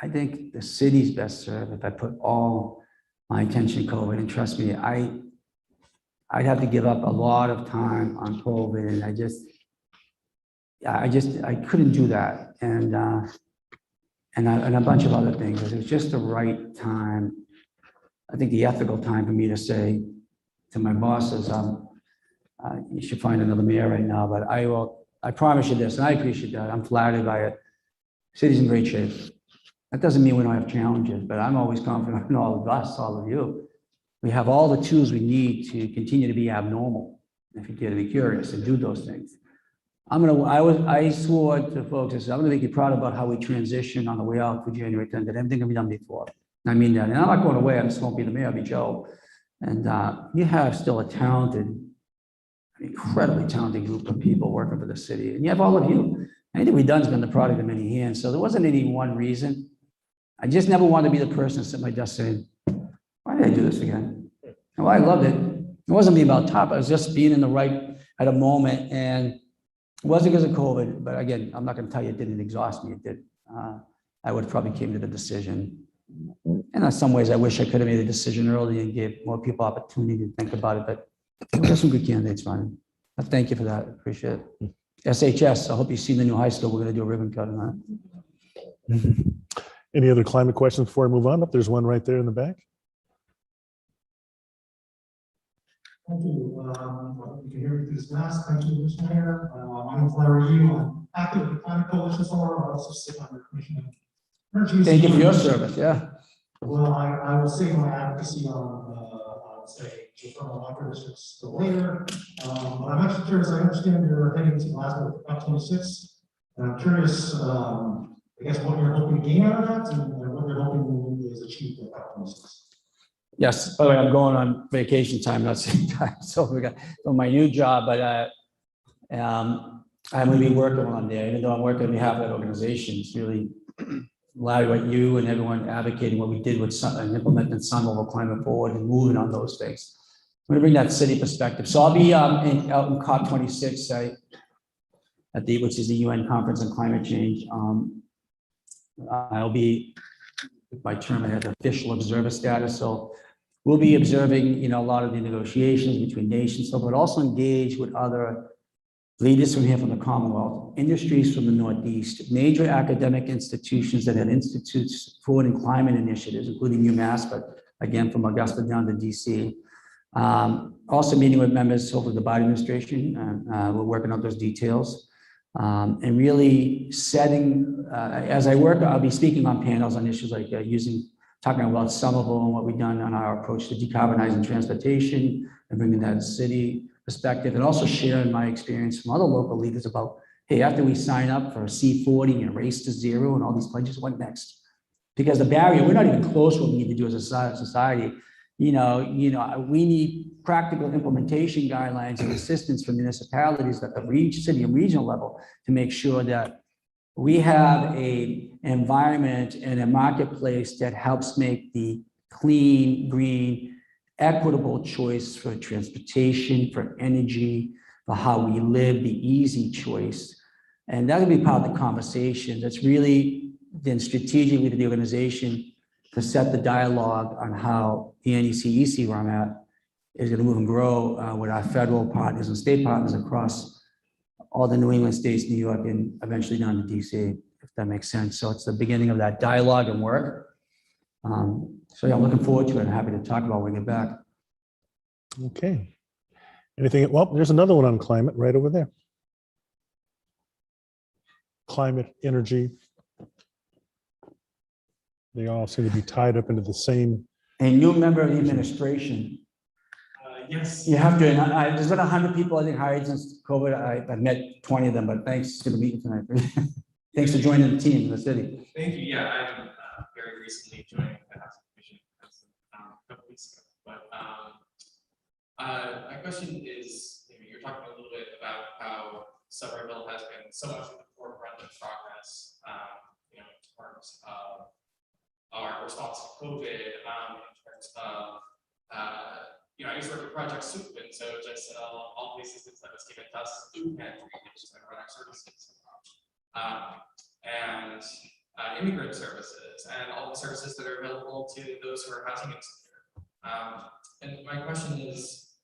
I think the city's best served if I put all my attention in COVID. And trust me, I'd have to give up a lot of time on COVID. And I couldn't do that. And a bunch of other things. It was just the right time. I think the ethical time for me to say to my bosses, you should find another mayor right now, but I promise you this, and I appreciate that. I'm flattered by it. City's in great shape. That doesn't mean we don't have challenges, but I'm always confident in all of us, all of you. We have all the tools we need to continue to be abnormal, if you care to be curious and do those things. I swore to folks, I said, I'm gonna make you proud about how we transitioned on the way out for January 10th, and everything we've done before. I mean that, and I'm not going away, I just won't be the mayor, I'll be Joe. And you have still a talented, incredibly talented group of people working for the city. And you have all of you. Anything we've done has been the product of many hands. So there wasn't any one reason. I just never wanted to be the person to sit at my desk saying, why did I do this again? And well, I loved it. It wasn't being about top. I was just being in the right at a moment. And it wasn't because of COVID. But again, I'm not going to tell you it didn't exhaust me. It did. I would have probably came to the decision. And in some ways, I wish I could have made a decision early and gave more people opportunity to think about it. But there's some good candidates running. Thank you for that. Appreciate it. SHS, I hope you've seen the new high school. We're going to do a ribbon cut on that.
Any other climate questions before I move on? There's one right there in the back.
Thank you. You can hear me through this last. Thank you, Mr. Mayor. I'm Larry Yu. I'm active with the Climate Coalition Solar. I also sit on the Commission on Energy.
Thank you for your service. Yeah.
Well, I will say my advocacy on say, geothermal electricians still later. But I'm actually curious, I understand you're heading to Glasgow at 26. And I'm curious, I guess, what you're hoping to gain out of that and what you're hoping is achieved at COP26.
Yes, by the way, I'm going on vacation time, not same time, so we got on my new job, but I'm going to be working on there, even though I'm working on behalf of that organization. It's really glad what you and everyone advocating what we did with and implementing Sun Level Climate Forward and moving on those things. I'm going to bring that city perspective. So I'll be out in COP26 which is the UN Conference on Climate Change. I'll be, by term, I had the official observer status, so we'll be observing, a lot of the negotiations between nations, but also engage with other leaders from here from the Commonwealth, industries from the Northeast, major academic institutions that have institutes for and climate initiatives, including UMass, but again, from Augusta down to DC. Also meeting with members of the Biden administration, we're working on those details. And really setting, as I work, I'll be speaking on panels on issues like talking about Somerville and what we've done on our approach to decarbonizing transportation and bringing that city perspective, and also sharing my experience from other local leaders about, hey, after we sign up for C40 and Race to Zero and all these pledges, what next? Because the barrier, we're not even close to what we need to do as a society. We need practical implementation guidelines and assistance from municipalities at the city and regional level to make sure that we have an environment and a marketplace that helps make the clean, green, equitable choice for transportation, for energy, for how we live, the easy choice. And that'll be part of the conversation. That's really then strategically to the organization to set the dialogue on how the NECEC, where I'm at, is going to move and grow with our federal partners and state partners across all the New England states, New York, and eventually down to DC, if that makes sense. So it's the beginning of that dialogue and work. So yeah, I'm looking forward to it and happy to talk about when we get back.
Okay. Anything? Well, there's another one on climate right over there. Climate, energy. They all seem to be tied up into the same.
A new member of the administration.
Yes.
You have to, there's been 100 people I think hired since COVID. I've met 20 of them, but thanks for the meeting tonight. Thanks for joining the team in the city.
Thank you. Yeah, I'm very recently joined the Housing Commission a couple weeks ago. But my question is, you're talking a little bit about how Somerville has been so much at the forefront of progress, in terms of our response to COVID, in terms of I used to work at Project Soup, and so just all the assistance that was given to us, food pantry, just to run our services, and immigrant services, and all the services that are available to those who are housing insecure. And my question is,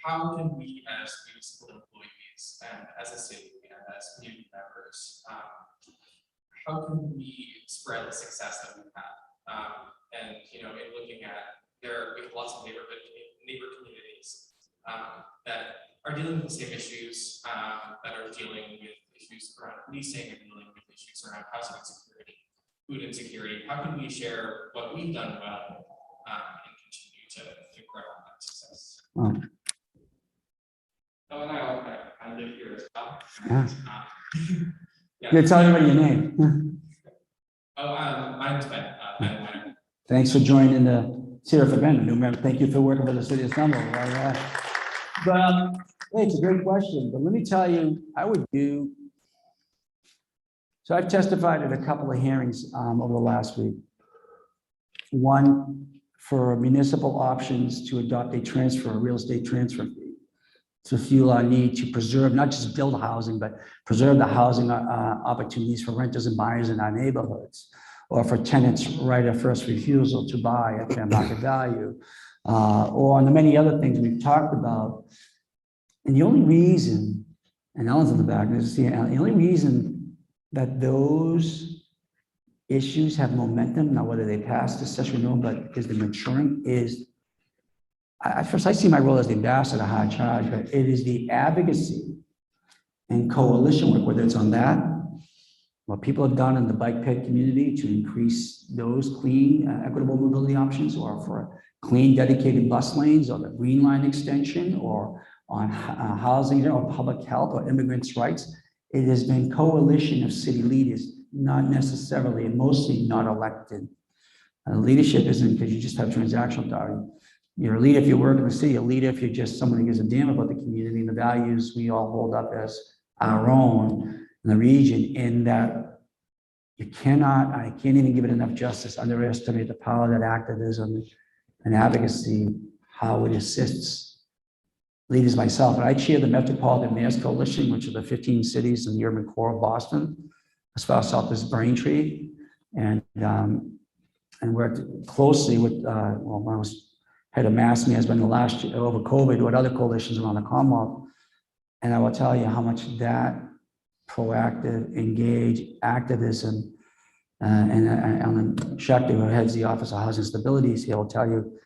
how can we, as municipal employees and as a city and as community members, how can we spread the success that we've had? And in looking at we have lots of neighbor communities that are dealing with the same issues, that are dealing with issues around policing and dealing with issues around housing insecurity, food insecurity. How can we share what we've done well and continue to grow on that success? Oh, and I live here as well.
Yeah. You're telling me your name.
I'm Ben.
Thanks for joining the Sarah for Ben, new member. Thank you for working for the city of Somerville. But hey, it's a great question. But let me tell you, so I've testified at a couple of hearings over the last week. One for municipal options to adopt a real estate transfer fee to fuel our need to preserve, not just build housing, but preserve the housing opportunities for renters and buyers in our neighborhoods, or for tenants right of first refusal to buy at fair market value, or on the many other things we've talked about. And the only reason, and Ellen's in the back, the only reason that those issues have momentum, not whether they pass this session or no, but because they're maturing, is, first I see my role as the ambassador, high charge, but it is the advocacy and coalition work, whether it's on that, what people have done in the bike ped community to increase those clean, equitable mobility options, or for clean dedicated bus lanes or the Green Line extension or on housing or public health or immigrants' rights. It has been coalition of city leaders, not necessarily, and mostly not elected. Leadership isn't because you just have transactional authority. You're a leader if you work in the city, a leader if you're just someone who gives a damn about the community and the values we all hold up as our own in the region, in that you cannot, I can't even give it enough justice, underestimate the power that activism and advocacy, how it assists leaders myself. And I chair the Metropolitan Mayor's Coalition, which are the 15 cities in the urban core of Boston, as far south as Braintree, and worked closely with, well, when I was head of mass management the last year over COVID with other coalitions around the Commonwealth. And I will tell you how much that proactive, engaged activism, and Alan Schechter, who heads the Office of Housing Stability, he will tell you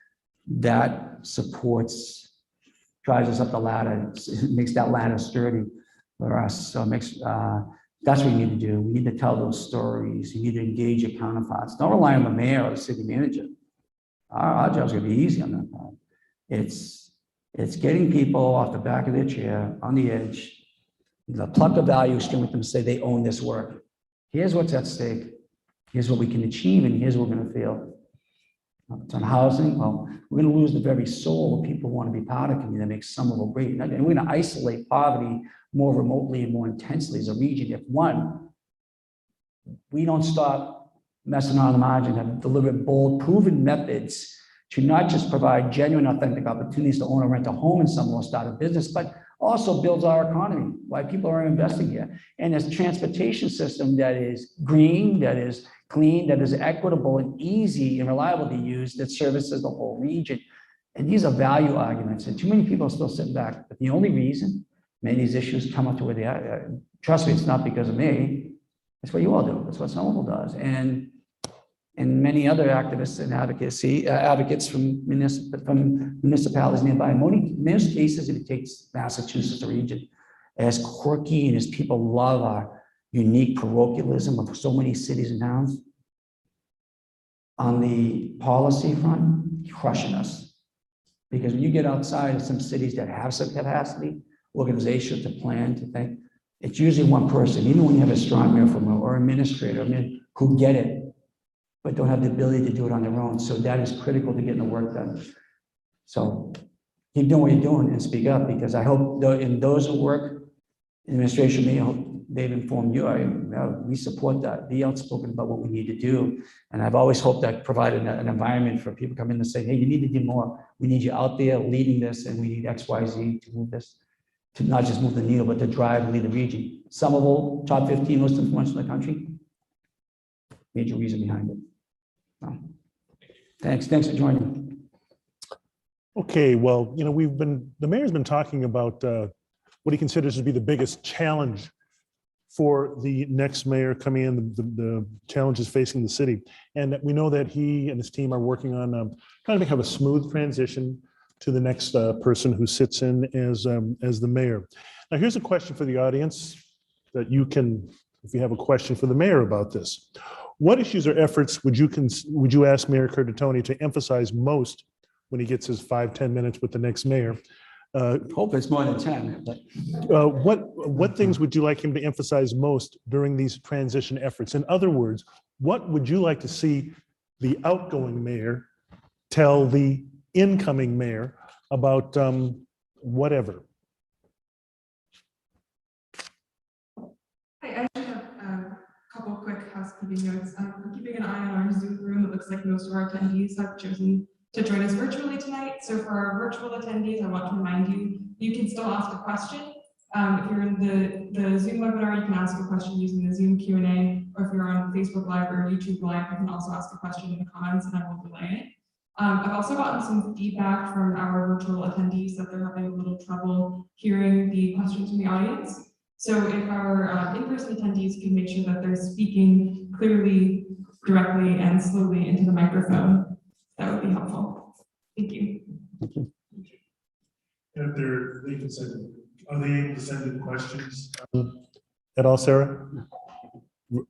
that supports, drives us up the ladder, makes that ladder sturdy for us. So it makes, that's what you need to do. We need to tell those stories. You need to engage your counterparts. Don't rely on the mayor or the city manager. Our job's gonna be easy on that part. It's getting people off the back of their chair on the edge, the pluck of value string with them, say they own this work. Here's what's at stake. Here's what we can achieve, and here's what we're gonna feel. It's on housing. Well, we're gonna lose the very soul of people who want to be part of community that makes Somerville great. And we're gonna isolate poverty more remotely and more intensely as a region. If one, we don't stop messing around the margin, have delivered bold, proven methods to not just provide genuine, authentic opportunities to own or rent a home in Somerville, start a business, but also builds our economy, why people are investing here. And this transportation system that is green, that is clean, that is equitable and easy and reliable to use, that services the whole region. And these are value arguments, and too many people are still sitting back. But the only reason many of these issues come up to where they are, trust me, it's not because of me. That's what you all do. That's what Somerville does. And many other activists and advocates from municipalities nearby. In most cases, if it takes Massachusetts, the region, as quirky and as people love our unique parochialism of so many cities and towns, on the policy front, crushing us. Because when you get outside of some cities that have some capacity, organizations to plan, to think, it's usually one person, even when you have a strong mayor or administrator, who get it, but don't have the ability to do it on their own. So that is critical to getting the work done. So keep doing what you're doing and speak up, because I hope in those who work in administration, I hope they've informed you. We support that. Be outspoken about what we need to do. And I've always hoped that provided an environment for people to come in and say, hey, you need to do more. We need you out there leading this, and we need X, Y, Z to move this, to not just move the needle, but to drive and lead the region. Somerville, top 15 most influential in the country. Major reason behind it. Thanks for joining.
Okay, well, you know, the mayor's been talking about what he considers to be the biggest challenge for the next mayor coming in, the challenges facing the city. And we know that he and his team are working on trying to have a smooth transition to the next person who sits in as the mayor. Now, here's a question for the audience that you can, if you have a question for the mayor about this. What issues or efforts would you ask Mayor Curtatone to emphasize most when he gets his 5-10 minutes with the next mayor?
Hope it's more than 10. But
what things would you like him to emphasize most during these transition efforts? In other words, what would you like to see the outgoing mayor tell the incoming mayor about whatever?
I actually have a couple quick housekeeping notes. We're keeping an eye on our Zoom room. It looks like most of our attendees have chosen to join us virtually tonight. So for our virtual attendees, I want to remind you, you can still ask a question. If you're in the Zoom webinar, you can ask a question using the Zoom Q&A, or if you're on Facebook Live or YouTube Live, you can also ask a question in the comments and I will relay it. I've also gotten some feedback from our virtual attendees that they're having a little trouble hearing the questions from the audience. So if our in-person attendees can make sure that they're speaking clearly, directly, and slowly into the microphone, that would be helpful. Thank you.
If they can send, are they able to send in questions at all, Sarah?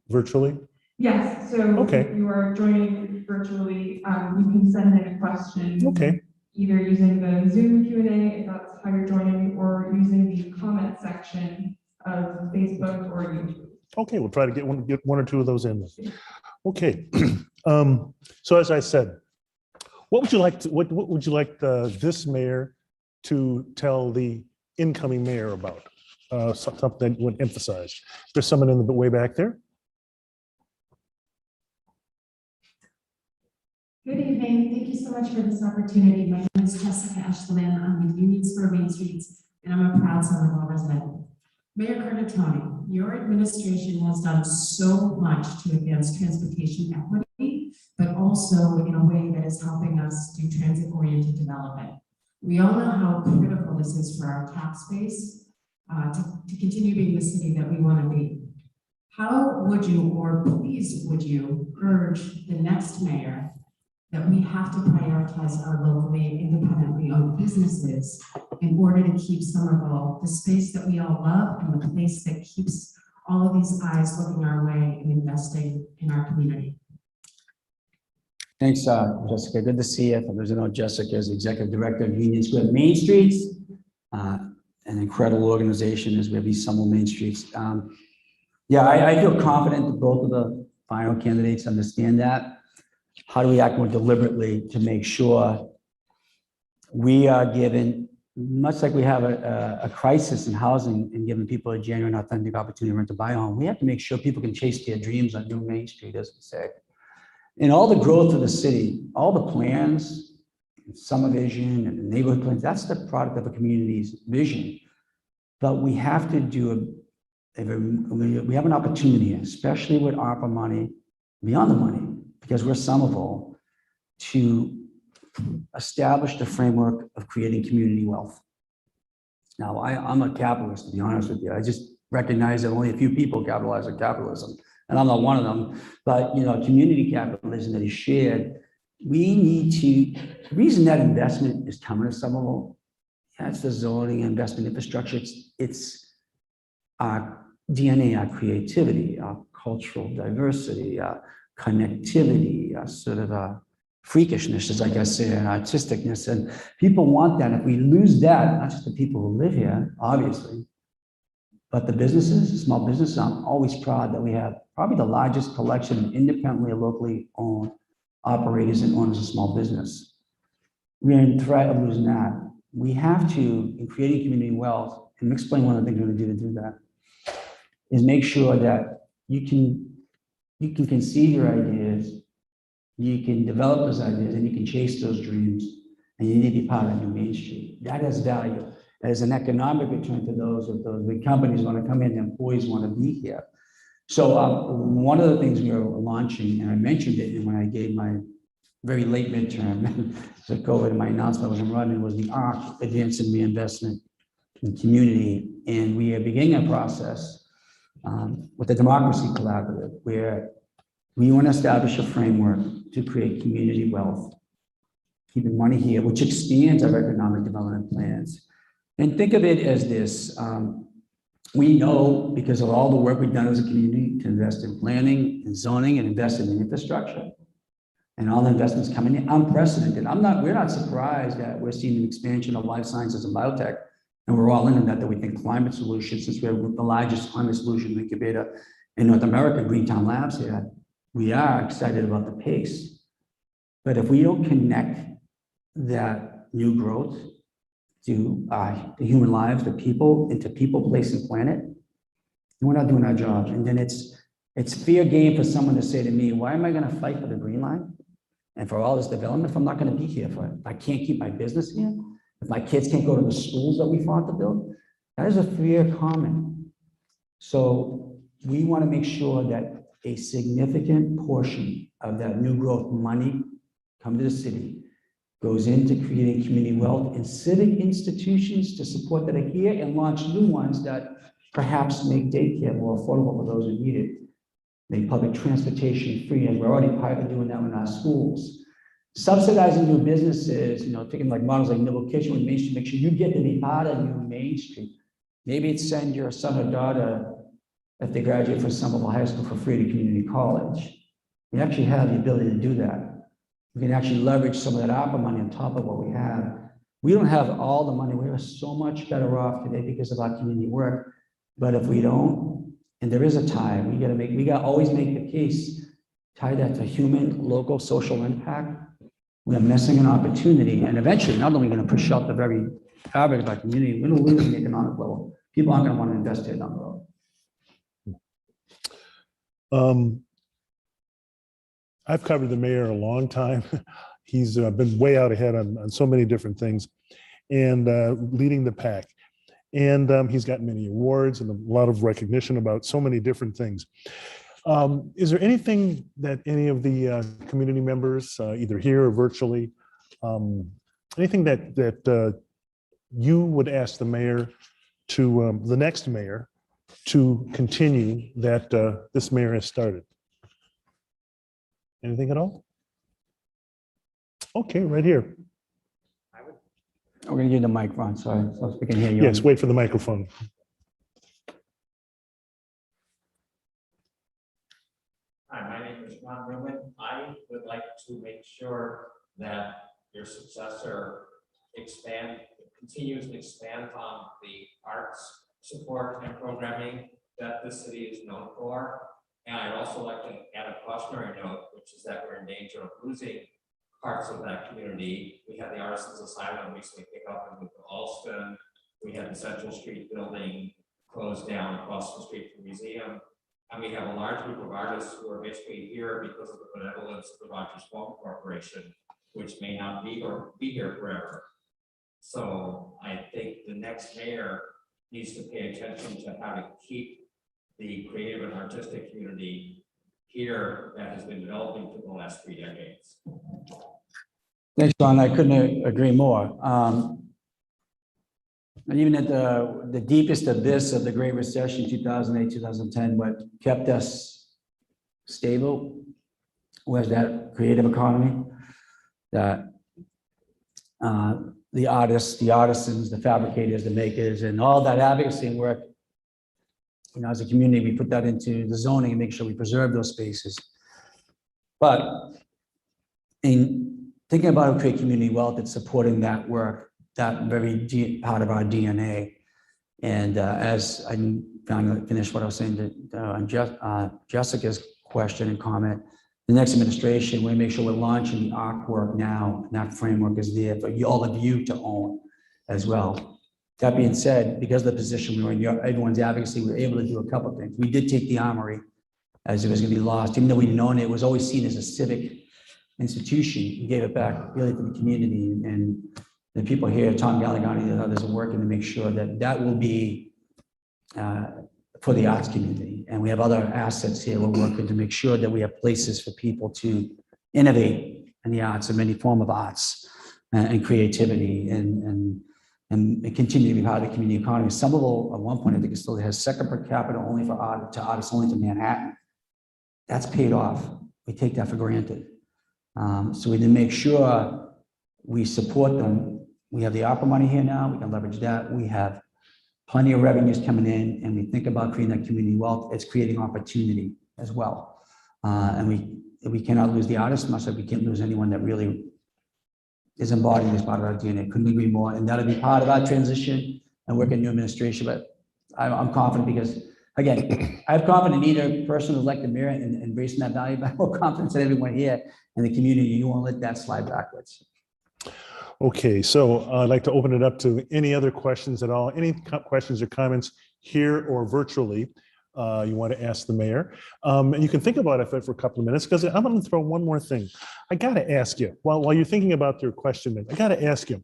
Virtually?
Yes, so
Okay.
if you are joining virtually. You can send in a question.
Okay,
Either using the Zoom Q&A, if that's how you're joining, or using the comment section of Facebook or YouTube.
okay, we'll try to get one or two of those in. Okay, so as I said, what would you like what would you like this mayor to tell the incoming mayor about? Something that you would emphasize. There's someone in the way back there.
Good evening. Thank you so much for this opportunity. My name is Jessica Eshelman. I'm with Union Square Main Streets, and I'm a proud Somerville resident. Mayor Curtatone, your administration has done so much to advance transportation equity, but also in a way that is helping us do transit-oriented development. We all know how critical this is for our tax base to continue being the city that we want to be. How would you, or please would you, urge the next mayor that we have to prioritize our locally independently owned businesses in order to keep Somerville the space that we all love and the place that keeps all of these eyes looking our way and investing in our community?
Thanks, Jessica. Good to see you. For those who know, Jessica is the Executive Director of Union Square Main Streets, an incredible organization as we have these Somerville Main Streets. Yeah, I feel confident that both of the final candidates understand that. How do we act more deliberately to make sure we are given, much like we have a crisis in housing and giving people a genuine, authentic opportunity to rent to buy a home, we have to make sure people can chase their dreams on New Main Street, as we say. In all the growth of the city, all the plans, summer vision and the neighborhood plans, that's the product of a community's vision. But we have to do we have an opportunity, especially with ARPA money, beyond the money, because we're Somerville, to establish the framework of creating community wealth. Now, I'm a capitalist, to be honest with you. I just recognize that only a few people capitalize on capitalism, and I'm not one of them. But community capitalism that is shared, we need to. The reason that investment is coming to Somerville, that's the zoning investment infrastructure. It's our DNA, our creativity, our cultural diversity, our connectivity, our sort of freakishness, as like I say, and artisticness. And people want that. If we lose that, not just the people who live here, obviously, but the businesses, small businesses, I'm always proud that we have probably the largest collection of independently or locally owned operators and owners of small business. We're in threat of losing that. We have to, in creating community wealth, and explain one of the things we're going to do that, is make sure that you can conceive your ideas, you can develop those ideas, and you can chase those dreams, and you need to be part of New Main Street. That has value. That is an economic return to those big companies want to come in, the employees want to be here. So one of the things we are launching, and I mentioned it when I gave my very late midterm, so COVID, and my announcement was I'm running, was the ARC, Advancing Reinvestment in Community. And we are beginning a process with the Democracy Collaborative, where we want to establish a framework to create community wealth, keeping money here, which expands our economic development plans. And think of it as this. We know, because of all the work we've done as a community, to invest in planning and zoning and invest in infrastructure, and all the investments coming in, unprecedented. We're not surprised that we're seeing an expansion of life sciences and biotech, and we're all in on that we think climate solutions, since we're the largest climate solution incubator in North America, Greentown Labs here, we are excited about the pace. But if we don't connect that new growth to the human lives, the people, into people, place, and planet, we're not doing our job. And then it's fair game for someone to say to me, why am I going to fight for the Green Line and for all this development if I'm not going to be here for it? If I can't keep my business here, if my kids can't go to the schools that we fought to build, that is a fair comment. So we want to make sure that a significant portion of that new growth money come to the city goes into creating community wealth and civic institutions to support that are here, and launch new ones that perhaps make daycare more affordable for those who need it, make public transportation free, and we're already part of doing that in our schools. Subsidizing new businesses, taking like models like Nibble Kitchen with Main Street, make sure you get to be part of New Main Street. Maybe it's send your son or daughter, if they graduate from Somerville High School, for free to community college. We actually have the ability to do that. we can actually leverage some of that ARPA money on top of what we have. We don't have all the money. We are so much better off today because of our community work. But if we don't, and there is a tie, we gotta always make the case, tie that to human, local, social impact. We are missing an opportunity, and eventually, not only going to push out the very fabric of our community, we're going to lose the economic level. People aren't going to want to invest here down the road.
I've covered the mayor a long time. He's been way out ahead on so many different things and leading the pack. And he's got many awards and a lot of recognition about so many different things. Is there anything that any of the community members, either here or virtually, anything that you would ask the mayor to, the next mayor, to continue that this mayor has started? Anything at all? Okay, right here.
We're going to give the mic, Ron, sorry, so we can hear you.
Yes, wait for the microphone.
Hi, my name is Ron Newman. I would like to make sure that your successor continues to expand on the arts support and programming that the city is known for. And I'd also like to add a cautionary note, which is that we're in danger of losing parts of that community. We had the Artisans Asylum recently pick up and move to Alston. We had the Central Street building closed down across the street from the museum. And we have a large group of artists who are basically here because of the benevolence of the Rogers Film Corporation, which may not be here forever. So I think the next mayor needs to pay attention to how to keep the creative and artistic community here that has been developing for the last 3 decades.
Thanks, Ron. I couldn't agree more. And even at the deepest abyss of the Great Recession, 2008, 2010, what kept us stable was that creative economy, that the artists, the artisans, the fabricators, the makers, and all that advocacy and work. You know, as a community, we put that into the zoning and make sure we preserve those spaces. But in thinking about how to create community wealth, it's supporting that work, that very part of our DNA. And as I finally finished what I was saying to Jessica's question and comment, the next administration, we make sure we're launching the ARC work now, and that framework is there for all of you to own as well. That being said, because of the position we were in, everyone's advocacy, we were able to do a couple of things. We did take the Armory as it was going to be lost, even though we'd known it was always seen as a civic institution. We gave it back really to the community, and the people here, Tom Galligani and others, are working to make sure that that will be for the arts community. And we have other assets here. We're working to make sure that we have places for people to innovate in the arts and many form of arts and creativity and continue to be part of the community economy. Somerville, at one point, I think it still has second per capita only for art, to artists only to Manhattan. That's paid off. We take that for granted. So we did make sure we support them. We have the ARPA money here now. We can leverage that. We have plenty of revenues coming in, and we think about creating that community wealth. It's creating opportunity as well. And we cannot lose the artists, much like we can't lose anyone that really is embodied as part of our DNA. Couldn't agree more. And that'll be part of our transition and work in new administration. But I'm confident because, again, I have confidence in either person who's elected mayor and embracing that value, but I have more confidence in everyone here in the community. You won't let that slide backwards.
Okay, so I'd like to open it up to any other questions at all, any questions or comments here or virtually you want to ask the mayor. And you can think about it for a couple of minutes, because I'm going to throw one more thing. I got to ask you, while you're thinking about your question, I got to ask you,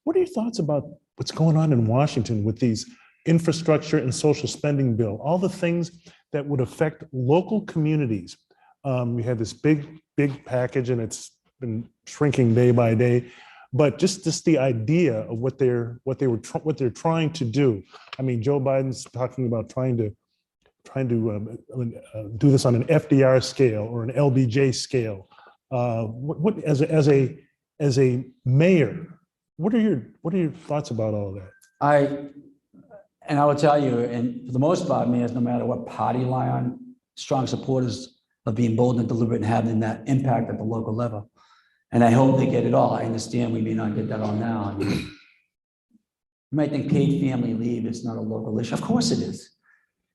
what are your thoughts about what's going on in Washington with these infrastructure and social spending bill, all the things that would affect local communities? We had this big package, and it's been shrinking day by day. But just the idea of what they're trying to do. I mean, Joe Biden's talking about trying to do this on an FDR scale or an LBJ scale. What as a mayor, what are your thoughts about all of that?
I will tell you, and for the most part, mayors, no matter what party you lie on, strong supporters of being bold and deliberate and having that impact at the local level. And I hope they get it all. I understand we may not get that all now. I mean, you might think paid family leave is not a local issue. Of course it is.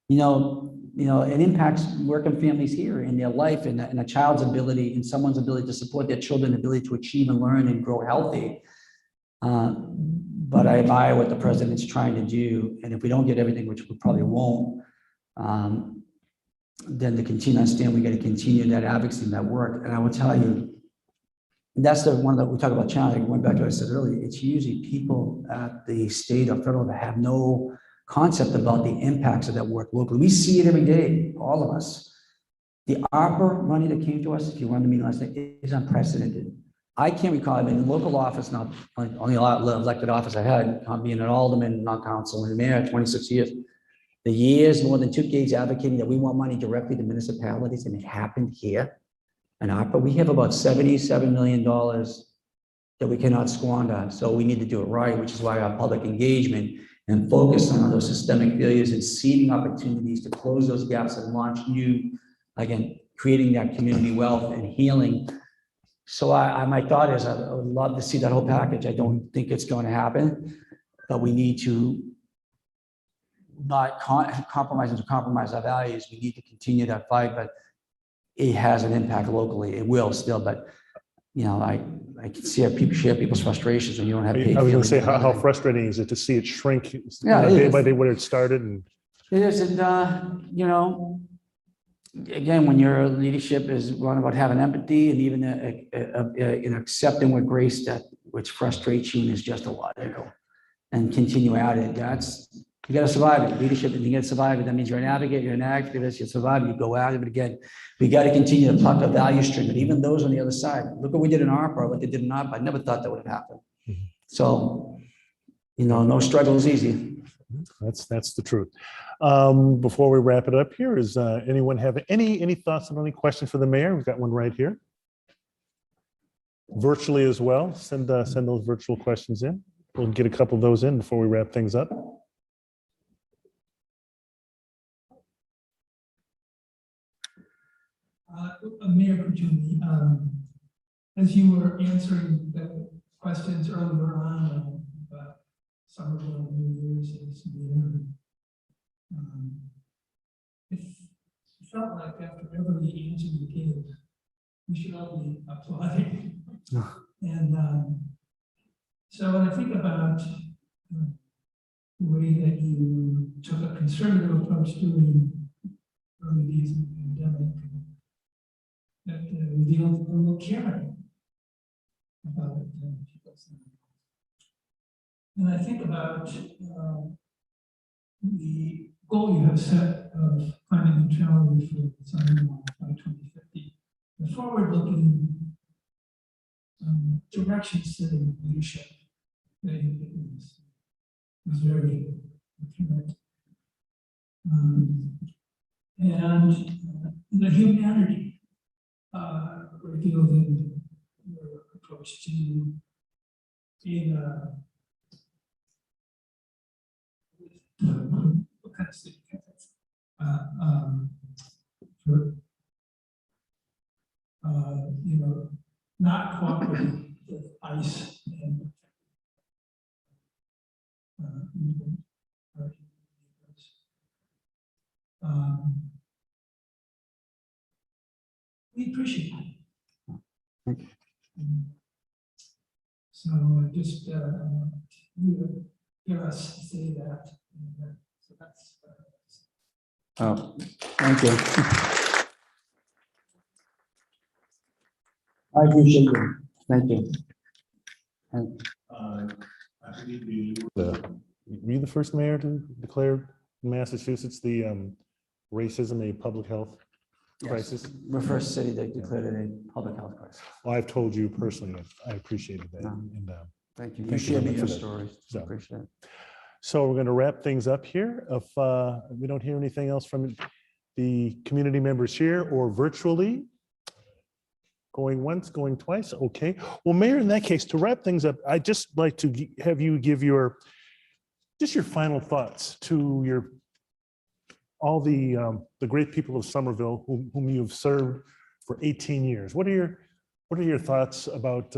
It impacts working families here in their life and a child's ability and someone's ability to support their children's ability to achieve and learn and grow healthy. But I admire what the president's trying to do. And if we don't get everything, which we probably won't, then to continue to understand, we got to continue that advocacy and that work. And I will tell you, that's the one that we talk about challenge. Going back to what I said earlier, it's usually people at the state or federal that have no concept about the impacts of that work locally. We see it every day, all of us. The ARPA money that came to us, if you were on the meeting last night, is unprecedented. I can't recall, I've been in local office now, only elected office I had, being an alderman, not council, and mayor, 26 years. The years, more than 2 decades advocating that we want money directly to municipalities, and it happened here. And ARPA, we have about $77 million that we cannot squander. So we need to do it right, which is why our public engagement and focus on those systemic failures and seeding opportunities to close those gaps and launch new, again, creating that community wealth and healing. So my thought is I would love to see that whole package. I don't think it's going to happen, but we need to not compromise our values. We need to continue that fight, but it has an impact locally. It will still, but I can see how people share people's frustrations when you don't have paid.
I was going to say, how frustrating is it to see it shrink
Yeah,
day by day where it started? And
it is, and again, when your leadership is one about having empathy and even accepting with grace that which frustrates you and is just a lot to go and continue at it. You got to survive it. Leadership, and you got to survive it. That means you're an advocate, you're an activist, you survive it, you go at it. But again, we got to continue to pluck the value stream. And even those on the other side, look what we did in ARPA, what they did in ARPA. I never thought that would have happened. So, no struggle is easy.
that's the truth. Before we wrap it up here, is anyone have any thoughts on any questions for the mayor? We've got one right here. Virtually as well. Send those virtual questions in. We'll get a couple of those in before we wrap things up.
Mayor Puccioni, as you were answering the questions earlier on about Somerville and New Year's as mayor, it felt like after every answer you gave, we should all be applauding. And so when I think about the way that you took a conservative approach during early days of the pandemic, that revealed a real caring about it. And I think about the goal you have set of climate neutrality for Somerville by 2050. The forward-looking direction-setting leadership that you did was very apparent. And the humanity revealed in your approach to being what kind of city for not cooperating with ICE and we appreciate it. So just you hear us say that. So that's.
Oh, thank you. I appreciate you. Thank you. And
I believe
Were you the first mayor to declare in Massachusetts the racism a public health crisis?
yes, we're first city that declared it a public health crisis.
Well, I've told you personally, I appreciated that.
No.
And,
Thank you. You
Thank you
shared
very
me
much
your
for that.
stories.
So-
Appreciate it.
So we're going to wrap things up here. If we don't hear anything else from the community members here or virtually, going once, going twice, okay. Well, Mayor, in that case, to wrap things up, I'd just like to have you give your final thoughts to all the great people of Somerville whom you've served for 18 years. What are what are your thoughts about,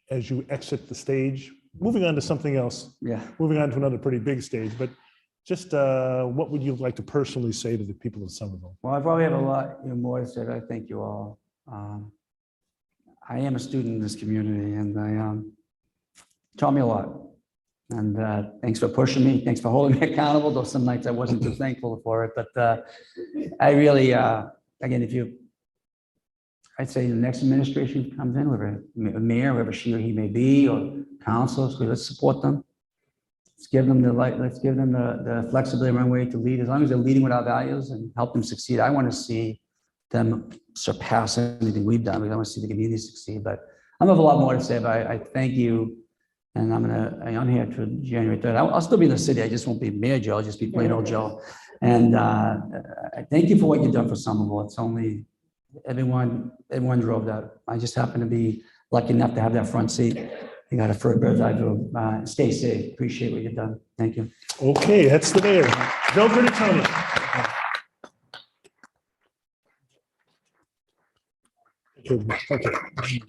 as you exit the stage, moving on to something else,
Yeah.
moving on to another pretty big stage, but just what would you like to personally say to the people of Somerville?
Well, I probably have a lot more to say, but I thank you all. I am a student in this community and I taught me a lot. And thanks for pushing me. Thanks for holding me accountable, though some nights I wasn't too thankful for it. But I really, again, I'd say the next administration comes in, whether a mayor, whoever she or he may be, or councils, let's support them. Let's give them the flexibility and runway to lead, as long as they're leading with our values and help them succeed. I want to see them surpass anything we've done. I want to see the community succeed, but I have a lot more to say, but I thank you. And I'm here to January 3rd. I'll still be in the city. I just won't be Mayor Joe. I'll just be plain old Joe. And I thank you for what you've done for Somerville. It's only, everyone drove that. I just happen to be lucky enough to have that front seat. You got a first bird's eye view. Stay safe. Appreciate what you've done. Thank you.
Okay, that's the mayor, Joe Curtatone. Okay.